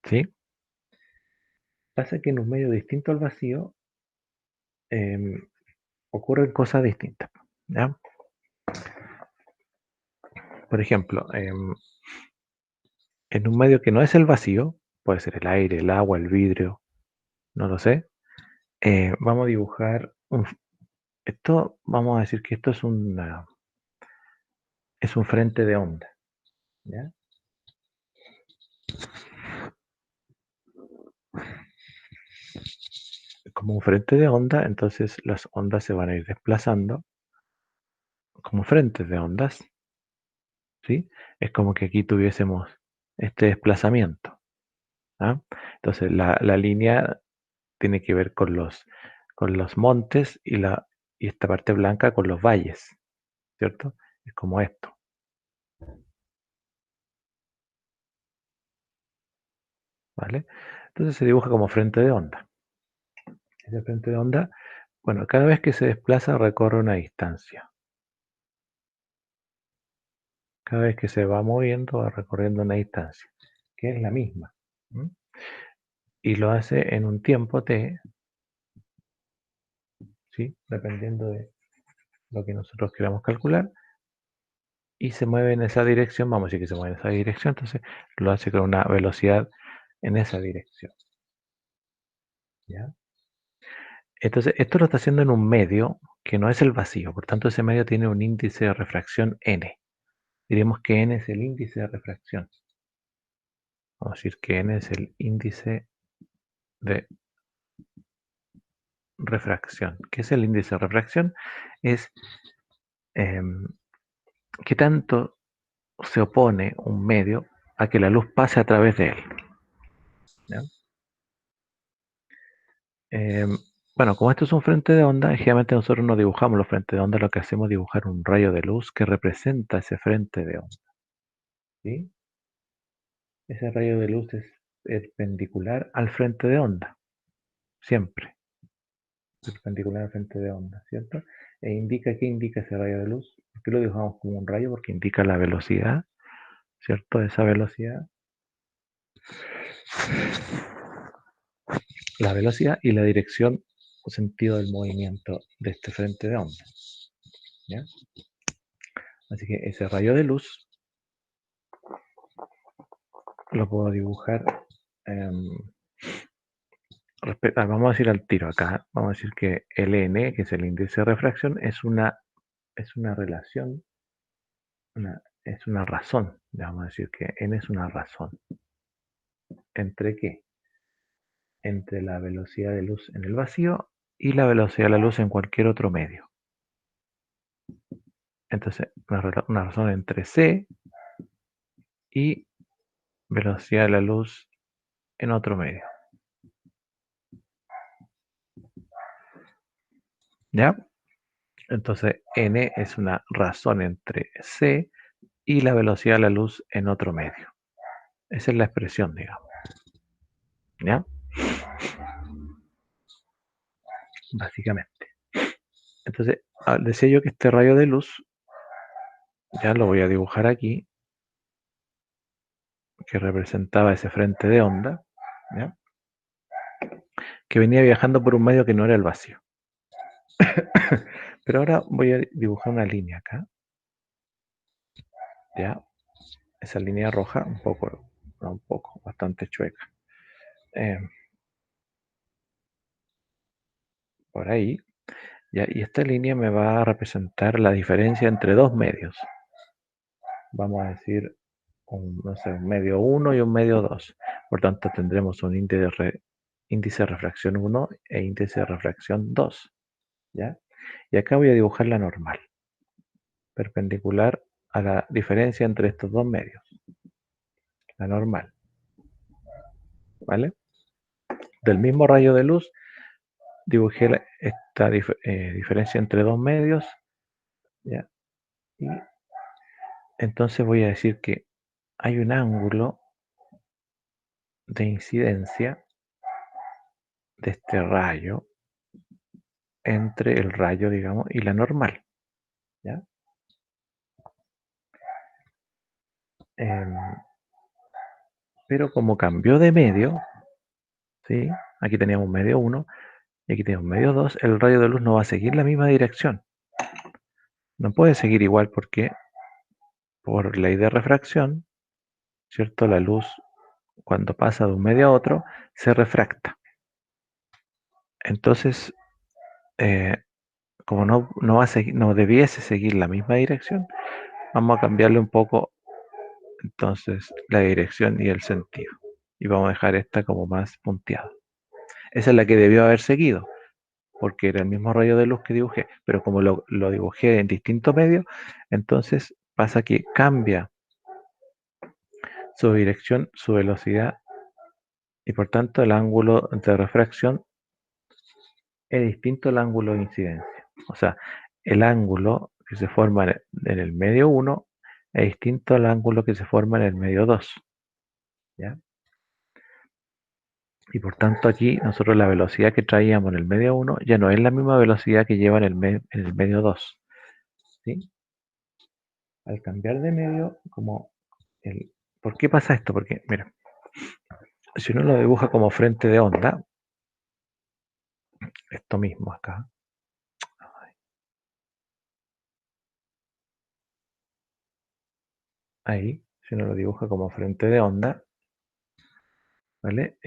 ¿sí? Pasa que en un medio distinto al vacío em, ocurren cosas distintas, ¿ya? Por ejemplo, en un medio que no es el vacío, puede ser el aire, el agua, el vidrio, no lo sé, vamos a dibujar esto, vamos a decir que esto es un frente de onda, ¿ya? Como un frente de onda, entonces las ondas se van a ir desplazando como frentes de ondas, ¿sí? Es como que aquí tuviésemos este desplazamiento, ¿ah? Entonces la línea tiene que ver con los montes y esta parte blanca con los valles, ¿cierto? Es como esto, ¿vale? Entonces se dibuja como frente de onda. Ese frente de onda, bueno, cada vez que se desplaza recorre una distancia. Cada vez que se va moviendo va recorriendo una distancia, que es la misma. ¿M? Y lo hace en un tiempo t, ¿sí? Dependiendo de lo que nosotros queramos calcular, y se mueve en esa dirección, vamos a decir que se mueve en esa dirección, entonces lo hace con una velocidad en esa dirección, ¿ya? Entonces, esto lo está haciendo en un medio que no es el vacío, por tanto ese medio tiene un índice de refracción n. Diríamos que n es el índice de refracción. Vamos a decir que n es el índice de refracción. ¿Qué es el índice de refracción? Es em, qué tanto se opone un medio a que la luz pase a través de él, ¿ya? Em, bueno, como esto es un frente de onda, generalmente nosotros no dibujamos los frentes de onda, lo que hacemos es dibujar un rayo de luz que representa ese frente de onda, ¿sí? Ese rayo de luz es perpendicular al frente de onda, siempre perpendicular al frente de onda, ¿cierto? ¿Qué indica ese rayo de luz? ¿Por qué lo dibujamos como un rayo? Porque indica la velocidad, ¿cierto? Esa velocidad, la velocidad y la dirección o sentido del movimiento de este frente de onda, ¿ya? Así que ese rayo de luz lo puedo dibujar. em, Vamos a decir al tiro acá, vamos a decir que el n, que es el índice de refracción, es una relación, es una razón. Vamos a decir que n es una razón. ¿Entre qué? Entre la velocidad de luz en el vacío y la velocidad de la luz en cualquier otro medio. Entonces, una razón entre C y velocidad de la luz en otro medio. ¿Ya? Entonces, n es una razón entre C y la velocidad de la luz en otro medio. Esa es la expresión, digamos. ¿Ya? Básicamente. Entonces, decía yo que este rayo de luz, ya lo voy a dibujar aquí, que representaba ese frente de onda, ¿ya? Que venía viajando por un medio que no era el vacío. Pero ahora voy a dibujar una línea acá, ¿ya? Esa línea roja, bastante chueca. Por ahí, ¿ya? Y esta línea me va a representar la diferencia entre dos medios. Vamos a decir, no sé, un medio 1 y un medio 2. Por tanto, tendremos un índice de refracción 1 e índice de refracción 2. ¿Ya? Y acá voy a dibujar la normal, perpendicular a la diferencia entre estos dos medios. La normal. ¿Vale? Del mismo rayo de luz, dibujé esta diferencia entre dos medios. ¿Ya? Y entonces voy a decir que hay un ángulo de incidencia de este rayo entre el rayo, digamos, y la normal. ¿Ya? Em, pero como cambió de medio, ¿sí? Aquí teníamos medio 1 y aquí tenemos medio 2, el rayo de luz no va a seguir la misma dirección. No puede seguir igual porque por ley de refracción, ¿cierto? La luz cuando pasa de un medio a otro se refracta. Entonces, como no debiese seguir la misma dirección, vamos a cambiarle un poco entonces la dirección y el sentido. Y vamos a dejar esta como más punteada. Esa es la que debió haber seguido, porque era el mismo rayo de luz que dibujé, pero como lo dibujé en distintos medios, entonces pasa que cambia su dirección, su velocidad, y por tanto el ángulo de refracción es distinto al ángulo de incidencia. O sea, el ángulo que se forma en el medio 1 es distinto al ángulo que se forma en el medio 2. ¿Ya? Y por tanto aquí nosotros la velocidad que traíamos en el medio 1 ya no es la misma velocidad que lleva en el medio 2. ¿Sí? Al cambiar de medio, ¿por qué pasa esto? Porque, mira, si uno lo dibuja como frente de onda, esto mismo acá, ahí, si uno lo dibuja como frente de onda, ¿vale?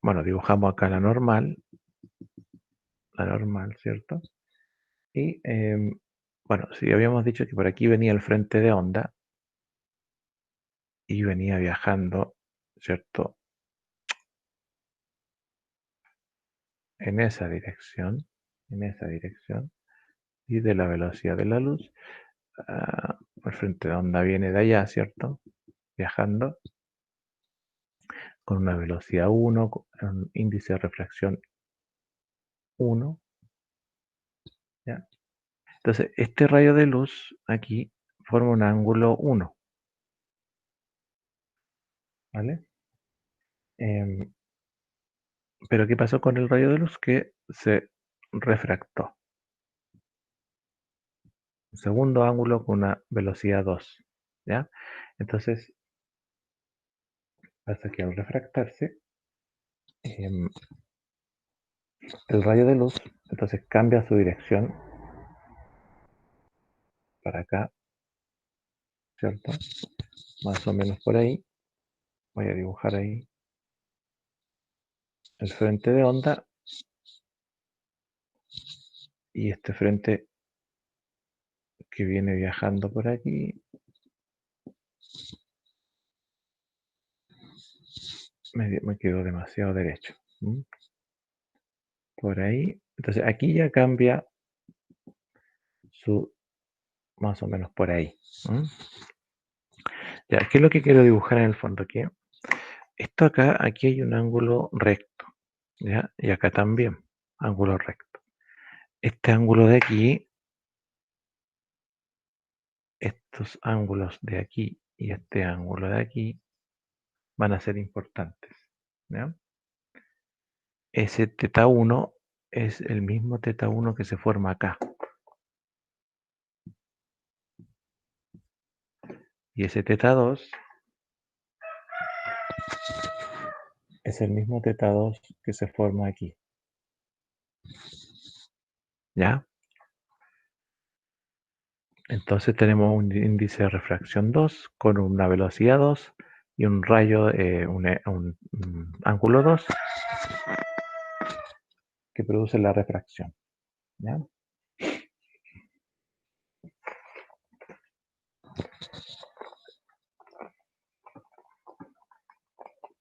Bueno, dibujamos acá la normal, ¿cierto? Y, bueno, si habíamos dicho que por aquí venía el frente de onda y venía viajando, ¿cierto? En esa dirección, y de la velocidad de la luz, el frente de onda viene de allá, ¿cierto? Viajando con una velocidad 1, con un índice de refracción 1, ¿ya? Entonces, este rayo de luz aquí forma un ángulo 1, ¿vale? Em, pero ¿qué pasó con el rayo de luz? Que se refractó. Un segundo ángulo con una velocidad 2, ¿ya? Entonces, pasa que al refractarse, em, el rayo de luz entonces cambia su dirección para acá, ¿cierto? Más o menos por ahí. Voy a dibujar ahí el frente de onda y este frente que viene viajando por aquí me quedó demasiado derecho. Por ahí. Entonces aquí ya cambia su más o menos por ahí. Ya, ¿qué es lo que quiero dibujar en el fondo? Que esto acá, aquí hay un ángulo recto, ¿ya? Y acá también, ángulo recto. Este ángulo de aquí, estos ángulos de aquí y este ángulo de aquí van a ser importantes, ¿ya? Ese θ1 es el mismo θ1 que se forma acá. Y ese θ2 es el mismo θ2 que se forma aquí. ¿Ya? Entonces tenemos un índice de refracción 2 con una velocidad 2 y un rayo, un ángulo 2 que produce la refracción. ¿Ya?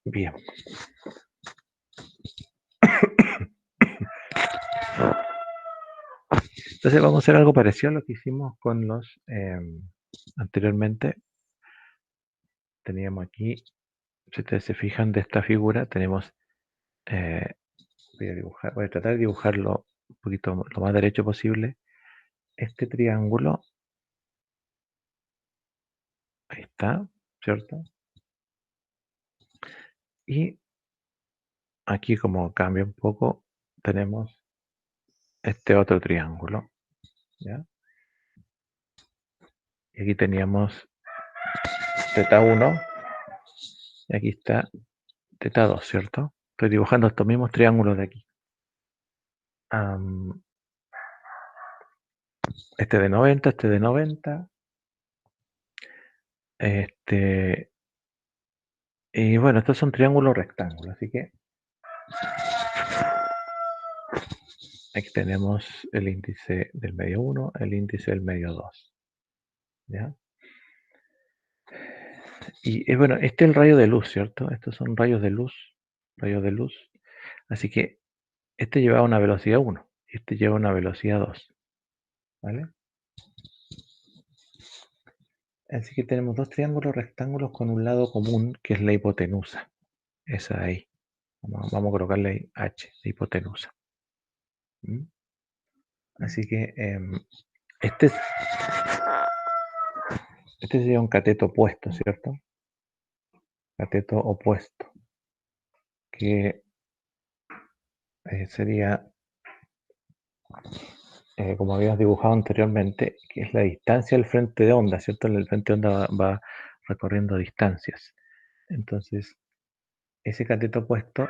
Bien. Entonces vamos a hacer algo parecido a lo que hicimos con los anteriormente. Teníamos aquí, si ustedes se fijan de esta figura, tenemos, voy a tratar de dibujarlo un poquito lo más derecho posible. Este triángulo, ahí está, ¿cierto? Y aquí como cambia un poco, tenemos este otro triángulo, ¿ya? Y aquí teníamos θ1 y aquí está θ2, ¿cierto? Estoy dibujando estos mismos triángulos de aquí. Este de 90, este de 90. Y bueno, estos son triángulos rectángulos, así que aquí tenemos el índice del medio 1, el índice del medio 2. ¿Ya? Y bueno, este es el rayo de luz, ¿cierto? Estos son rayos de luz, Así que este lleva una velocidad 1 y este lleva una velocidad 2. ¿Vale? Así que tenemos dos triángulos rectángulos con un lado común que es la hipotenusa. Esa ahí. Vamos a colocarle ahí H, la hipotenusa. Así que este sería un cateto opuesto, ¿cierto? Cateto opuesto. Que sería, como habíamos dibujado anteriormente, que es la distancia del frente de onda, ¿cierto? El frente de onda va recorriendo distancias. Entonces, ese cateto opuesto,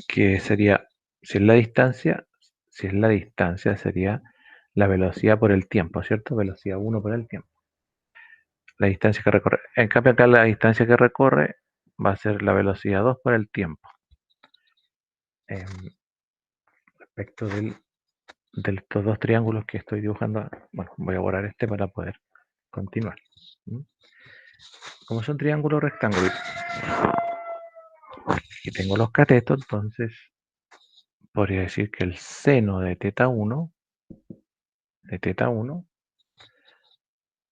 que sería, si es la distancia sería la velocidad por el tiempo, ¿cierto? Velocidad 1 por el tiempo. La distancia que recorre. En cambio acá la distancia que recorre va a ser la velocidad 2 por el tiempo. Respecto de estos dos triángulos que estoy dibujando, bueno, voy a borrar este para poder continuar. Como son triángulos rectángulos y tengo los catetos, entonces podría decir que el seno de θ1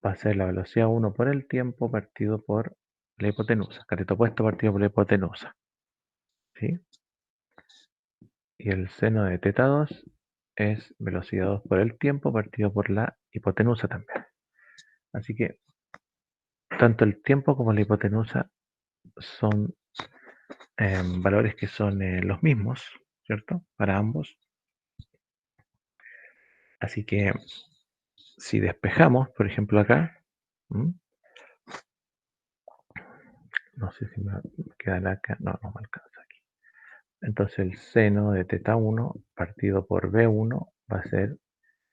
va a ser la velocidad 1 por el tiempo partido por la hipotenusa, cateto opuesto partido por la hipotenusa. ¿Sí? Y el seno de θ2 es velocidad 2 por el tiempo partido por la hipotenusa también. Así que tanto el tiempo como la hipotenusa son valores que son los mismos, ¿cierto? Para ambos. Así que si despejamos, por ejemplo acá, no sé si me quedan acá, no me alcanza aquí. Entonces el seno de θ1 partido por B1 va a ser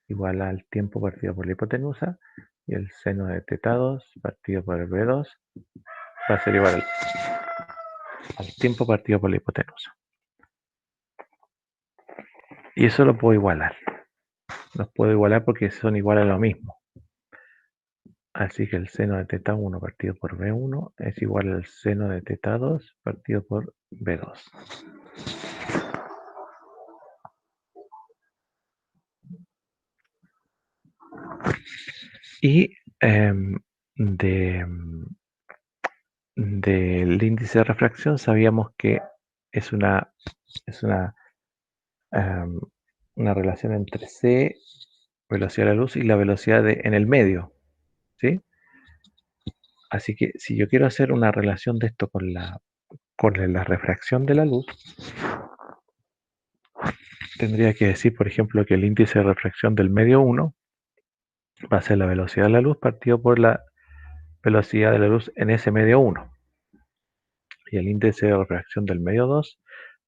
igual al tiempo partido por la hipotenusa, y el seno de θ2 partido por el B2 va a ser igual al tiempo partido por la hipotenusa. Y eso lo puedo igualar. Los puedo igualar porque son iguales a lo mismo. Así que el seno de θ1 partido por B1 es igual al seno de θ2 partido por B2. Y del índice de refracción sabíamos que es una una relación entre C, velocidad de la luz, y la velocidad en el medio, ¿sí? Así que si yo quiero hacer una relación de esto con la refracción de la luz, tendría que decir, por ejemplo, que el índice de refracción del medio 1 va a ser la velocidad de la luz partido por la velocidad de la luz en ese medio 1. Y el índice de refracción del medio 2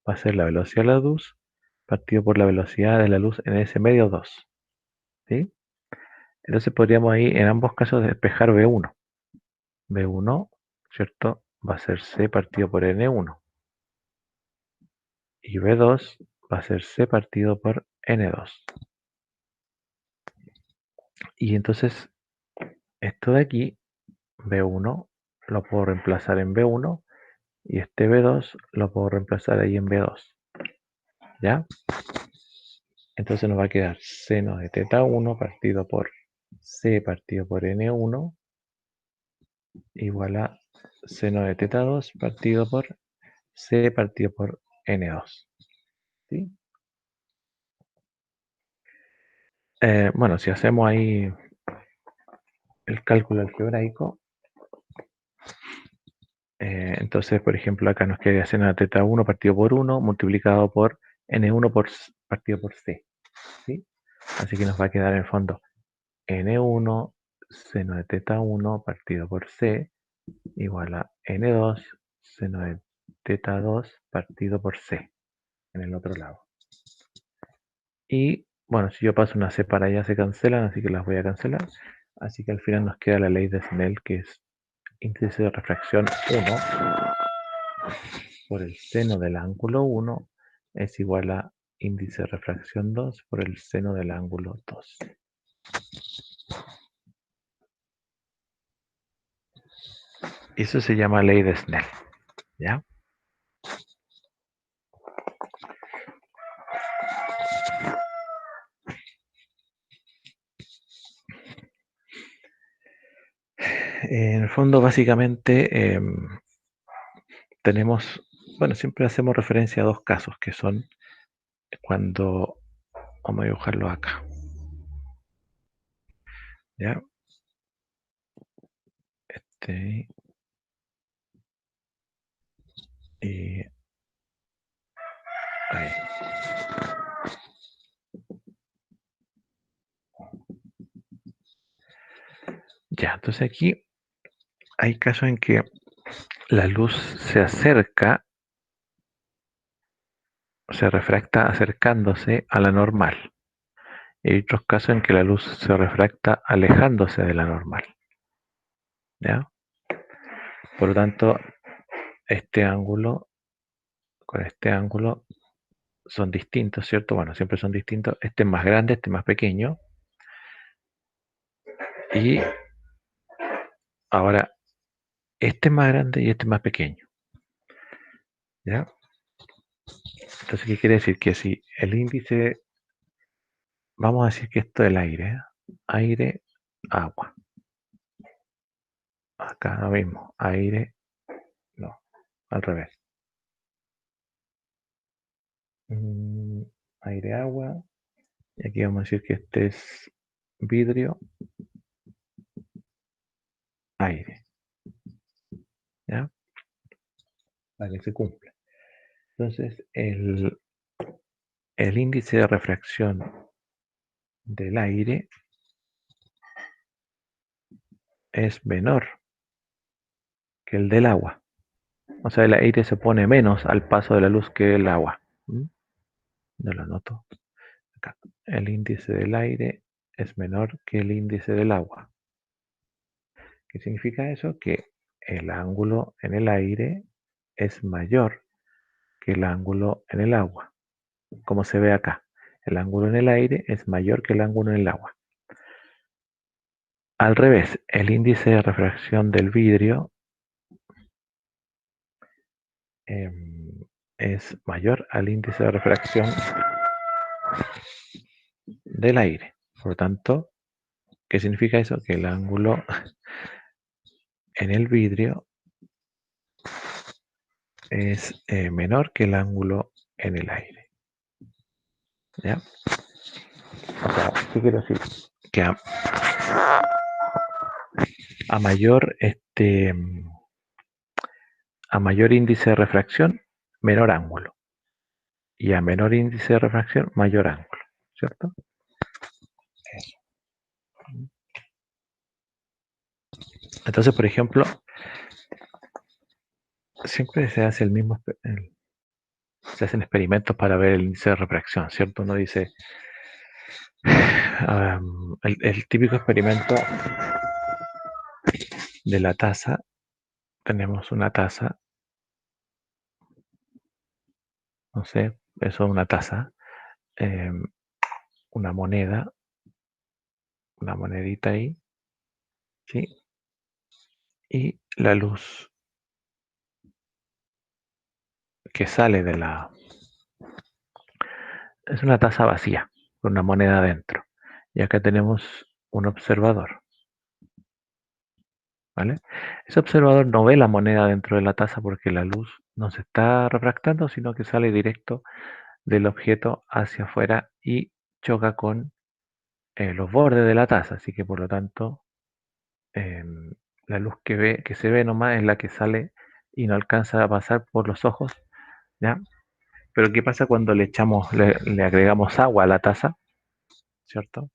va a ser la velocidad de la luz partido por la velocidad de la luz en ese medio 2. ¿Sí? Entonces podríamos ahí en ambos casos despejar B1. B1, ¿cierto? Va a ser C partido por N1. Y B2 va a ser C partido por N2. Y entonces esto de aquí, B1, lo puedo reemplazar en B1 y este B2 lo puedo reemplazar ahí en B2. ¿Ya? Entonces nos va a quedar seno de teta 1 partido por C partido por N1 igual a seno de teta 2 partido por C partido por N2. ¿Sí? Bueno, si hacemos ahí el cálculo algebraico, entonces, por ejemplo, acá nos queda seno de teta 1 partido por 1 multiplicado por N1 partido por C. ¿Sí? Así que nos va a quedar en el fondo N1 seno de teta 1 partido por C igual a N2 seno de teta 2 partido por C en el otro lado. Y bueno, si yo paso una C para allá se cancelan, así que las voy a cancelar. Así que al final nos queda la ley de Snell, que es índice de refracción 1 por el seno del ángulo 1 es igual a índice de refracción 2 por el seno del ángulo 2. Eso se llama ley de Snell, ¿ya? En el fondo, básicamente, tenemos, bueno, siempre hacemos referencia a dos casos, que son cuando, vamos a dibujarlo acá, ¿ya? Y ahí. Ya, entonces aquí hay casos en que la luz se acerca, se refracta acercándose a la normal. Y hay otros casos en que la luz se refracta alejándose de la normal. ¿Ya? Por lo tanto, este ángulo con este ángulo son distintos, ¿cierto? Bueno, siempre son distintos. Este es más grande, este es más pequeño. Y ahora, este es más grande y este es más pequeño. ¿Ya? Entonces, ¿qué quiere decir? Que si el índice, vamos a decir que esto es el aire, ¿eh? Aire, agua. Acá lo mismo, aire, no, al revés. Aire, agua. Y aquí vamos a decir que este es vidrio, aire. ¿Ya? Para que se cumpla. Entonces, el índice de refracción del aire es menor que el del agua. O sea, el aire se pone menos al paso de la luz que el agua. Yo lo anoto acá. El índice del aire es menor que el índice del agua. ¿Qué significa eso? Que el ángulo en el aire es mayor que el ángulo en el agua. Como se ve acá, el ángulo en el aire es mayor que el ángulo en el agua. Al revés, el índice de refracción del vidrio es mayor al índice de refracción del aire. Por lo tanto, ¿Qué significa eso? Que el ángulo en el vidrio es menor que el ángulo en el aire. ¿Ya? O sea, ¿qué quiero decir? Que a mayor a mayor índice de refracción, menor ángulo. Y a menor índice de refracción, mayor ángulo. ¿Cierto? Eso. Entonces, por ejemplo, siempre se hace se hacen experimentos para ver el índice de refracción, ¿cierto? Uno dice, el típico experimento de la taza, tenemos una taza, no sé, eso es una taza, una moneda, una monedita ahí, ¿sí? Y la luz que sale de la... Es una taza vacía, con una moneda adentro. Y acá tenemos un observador, ¿vale? Ese observador no ve la moneda dentro de la taza porque la luz no se está refractando, sino que sale directo del objeto hacia afuera y choca con los bordes de la taza. Así que por lo tanto, la luz que se ve nomás es la que sale y no alcanza a pasar por los ojos, ¿ya? Pero ¿qué pasa cuando le agregamos agua a la taza? ¿Cierto?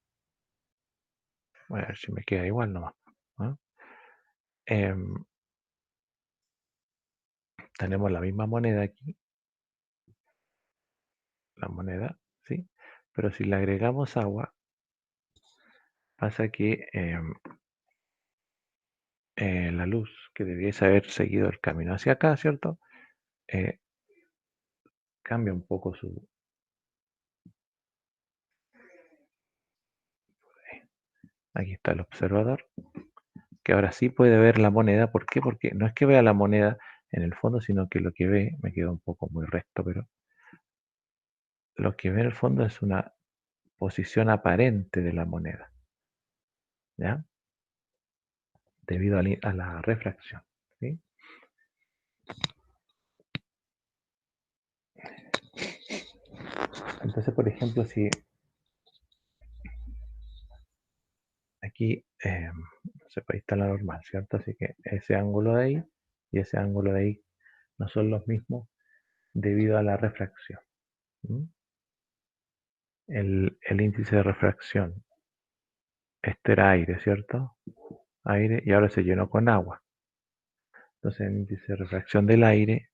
Voy a ver si me queda igual nomás, ¿no? Em, Tenemos la misma moneda aquí, la moneda, ¿sí? Pero si le agregamos agua, pasa que la luz que debiese haber seguido el camino hacia acá, ¿cierto? Eh, Cambia un poco su... Aquí está el observador, que ahora sí puede ver la moneda. ¿Por qué? Porque no es que vea la moneda en el fondo, sino que lo que ve, me quedó un poco muy recto, pero lo que ve en el fondo es una posición aparente de la moneda, ¿ya? Debido a la refracción, ¿sí? Entonces, por ejemplo, si aquí se puede instalar normal, ¿cierto? Así que ese ángulo de ahí y ese ángulo de ahí no son los mismos debido a la refracción. El índice de refracción, este era aire, ¿cierto? Aire, y ahora se llenó con agua. Entonces el índice de refracción del aire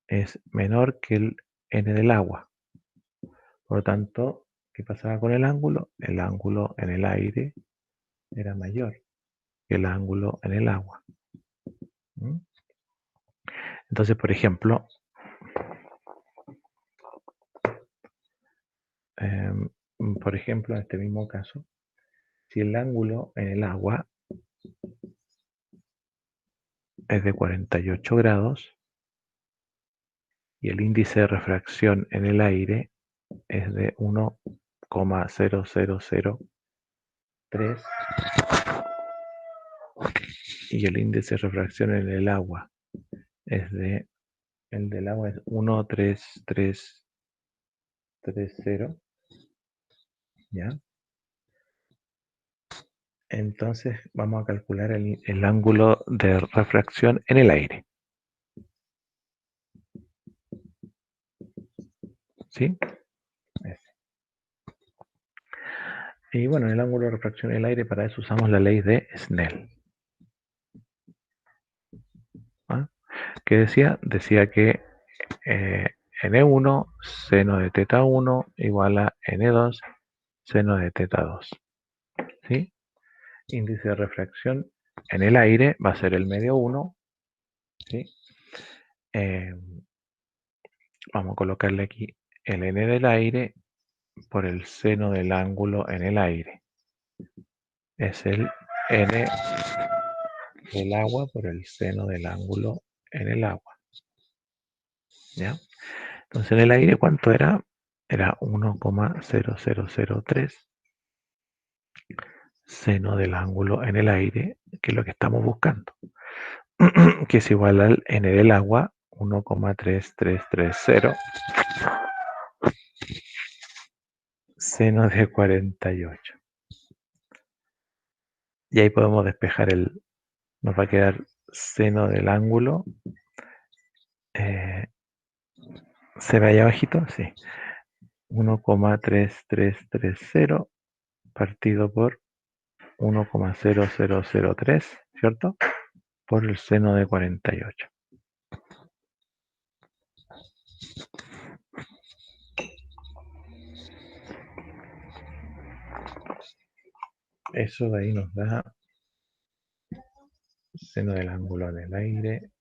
es menor que el n del agua. Por lo tanto, ¿qué pasaba con el ángulo? El ángulo en el aire era mayor que el ángulo en el agua. Entonces, por ejemplo, en este mismo caso, si el ángulo en el agua es de 48 grados y el índice de refracción en el aire es de 1,0003 y el índice de refracción en el agua es el del agua es 1,3330, ¿ya? Entonces vamos a calcular el ángulo de refracción en el aire, ¿sí? Y bueno, el ángulo de refracción en el aire, para eso usamos la ley de Snell. ¿Ah? ¿Qué decía? Decía que N1 seno de teta 1 igual a N2 seno de teta 2. ¿Sí? Índice de refracción en el aire va a ser el medio 1. ¿Sí? Vamos a colocarle aquí el N del aire por el seno del ángulo en el aire. Es el N del agua por el seno del ángulo en el agua. ¿Ya? Entonces en el aire, ¿cuánto era? Era 1,0003. seno del ángulo en el aire, que es lo que estamos buscando, que es igual al n del agua, 1,3330, seno de 48. Y ahí podemos despejar nos va a quedar seno del ángulo. ¿Se ve allá abajito? Sí. 1,3330 partido por 1,0003, ¿cierto? Por el seno de 48. Eso de ahí nos da seno del ángulo del aire.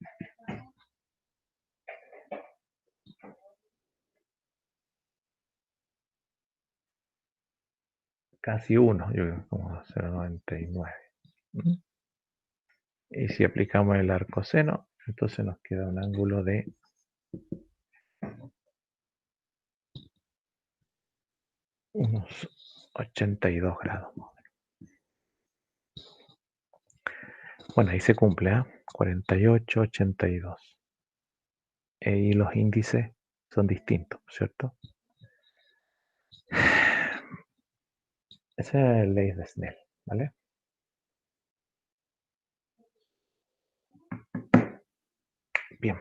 Casi 1, yo creo, como 0,99. Y si aplicamos el arcoseno, entonces nos queda un ángulo de unos 82 grados. Bueno, ahí se cumple, ¿eh? 48, 82. Y los índices son distintos, ¿cierto? Esa es la ley de Snell, ¿vale? Bien.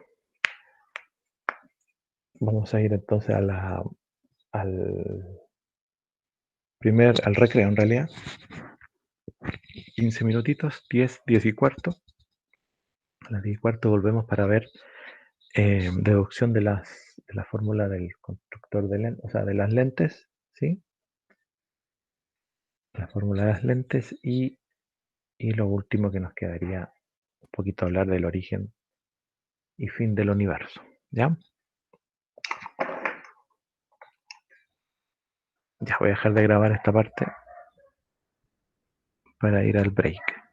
Vamos a ir entonces al recreo en realidad. 15 minutitos, 10, 10 y cuarto. A las 10 y cuarto volvemos para ver deducción de la fórmula del constructor de lentes, o sea, de las lentes, ¿sí? La fórmula de las lentes y lo último que nos quedaría un poquito hablar del origen y fin del universo, ¿ya? Ya voy a dejar de grabar esta parte para ir al break.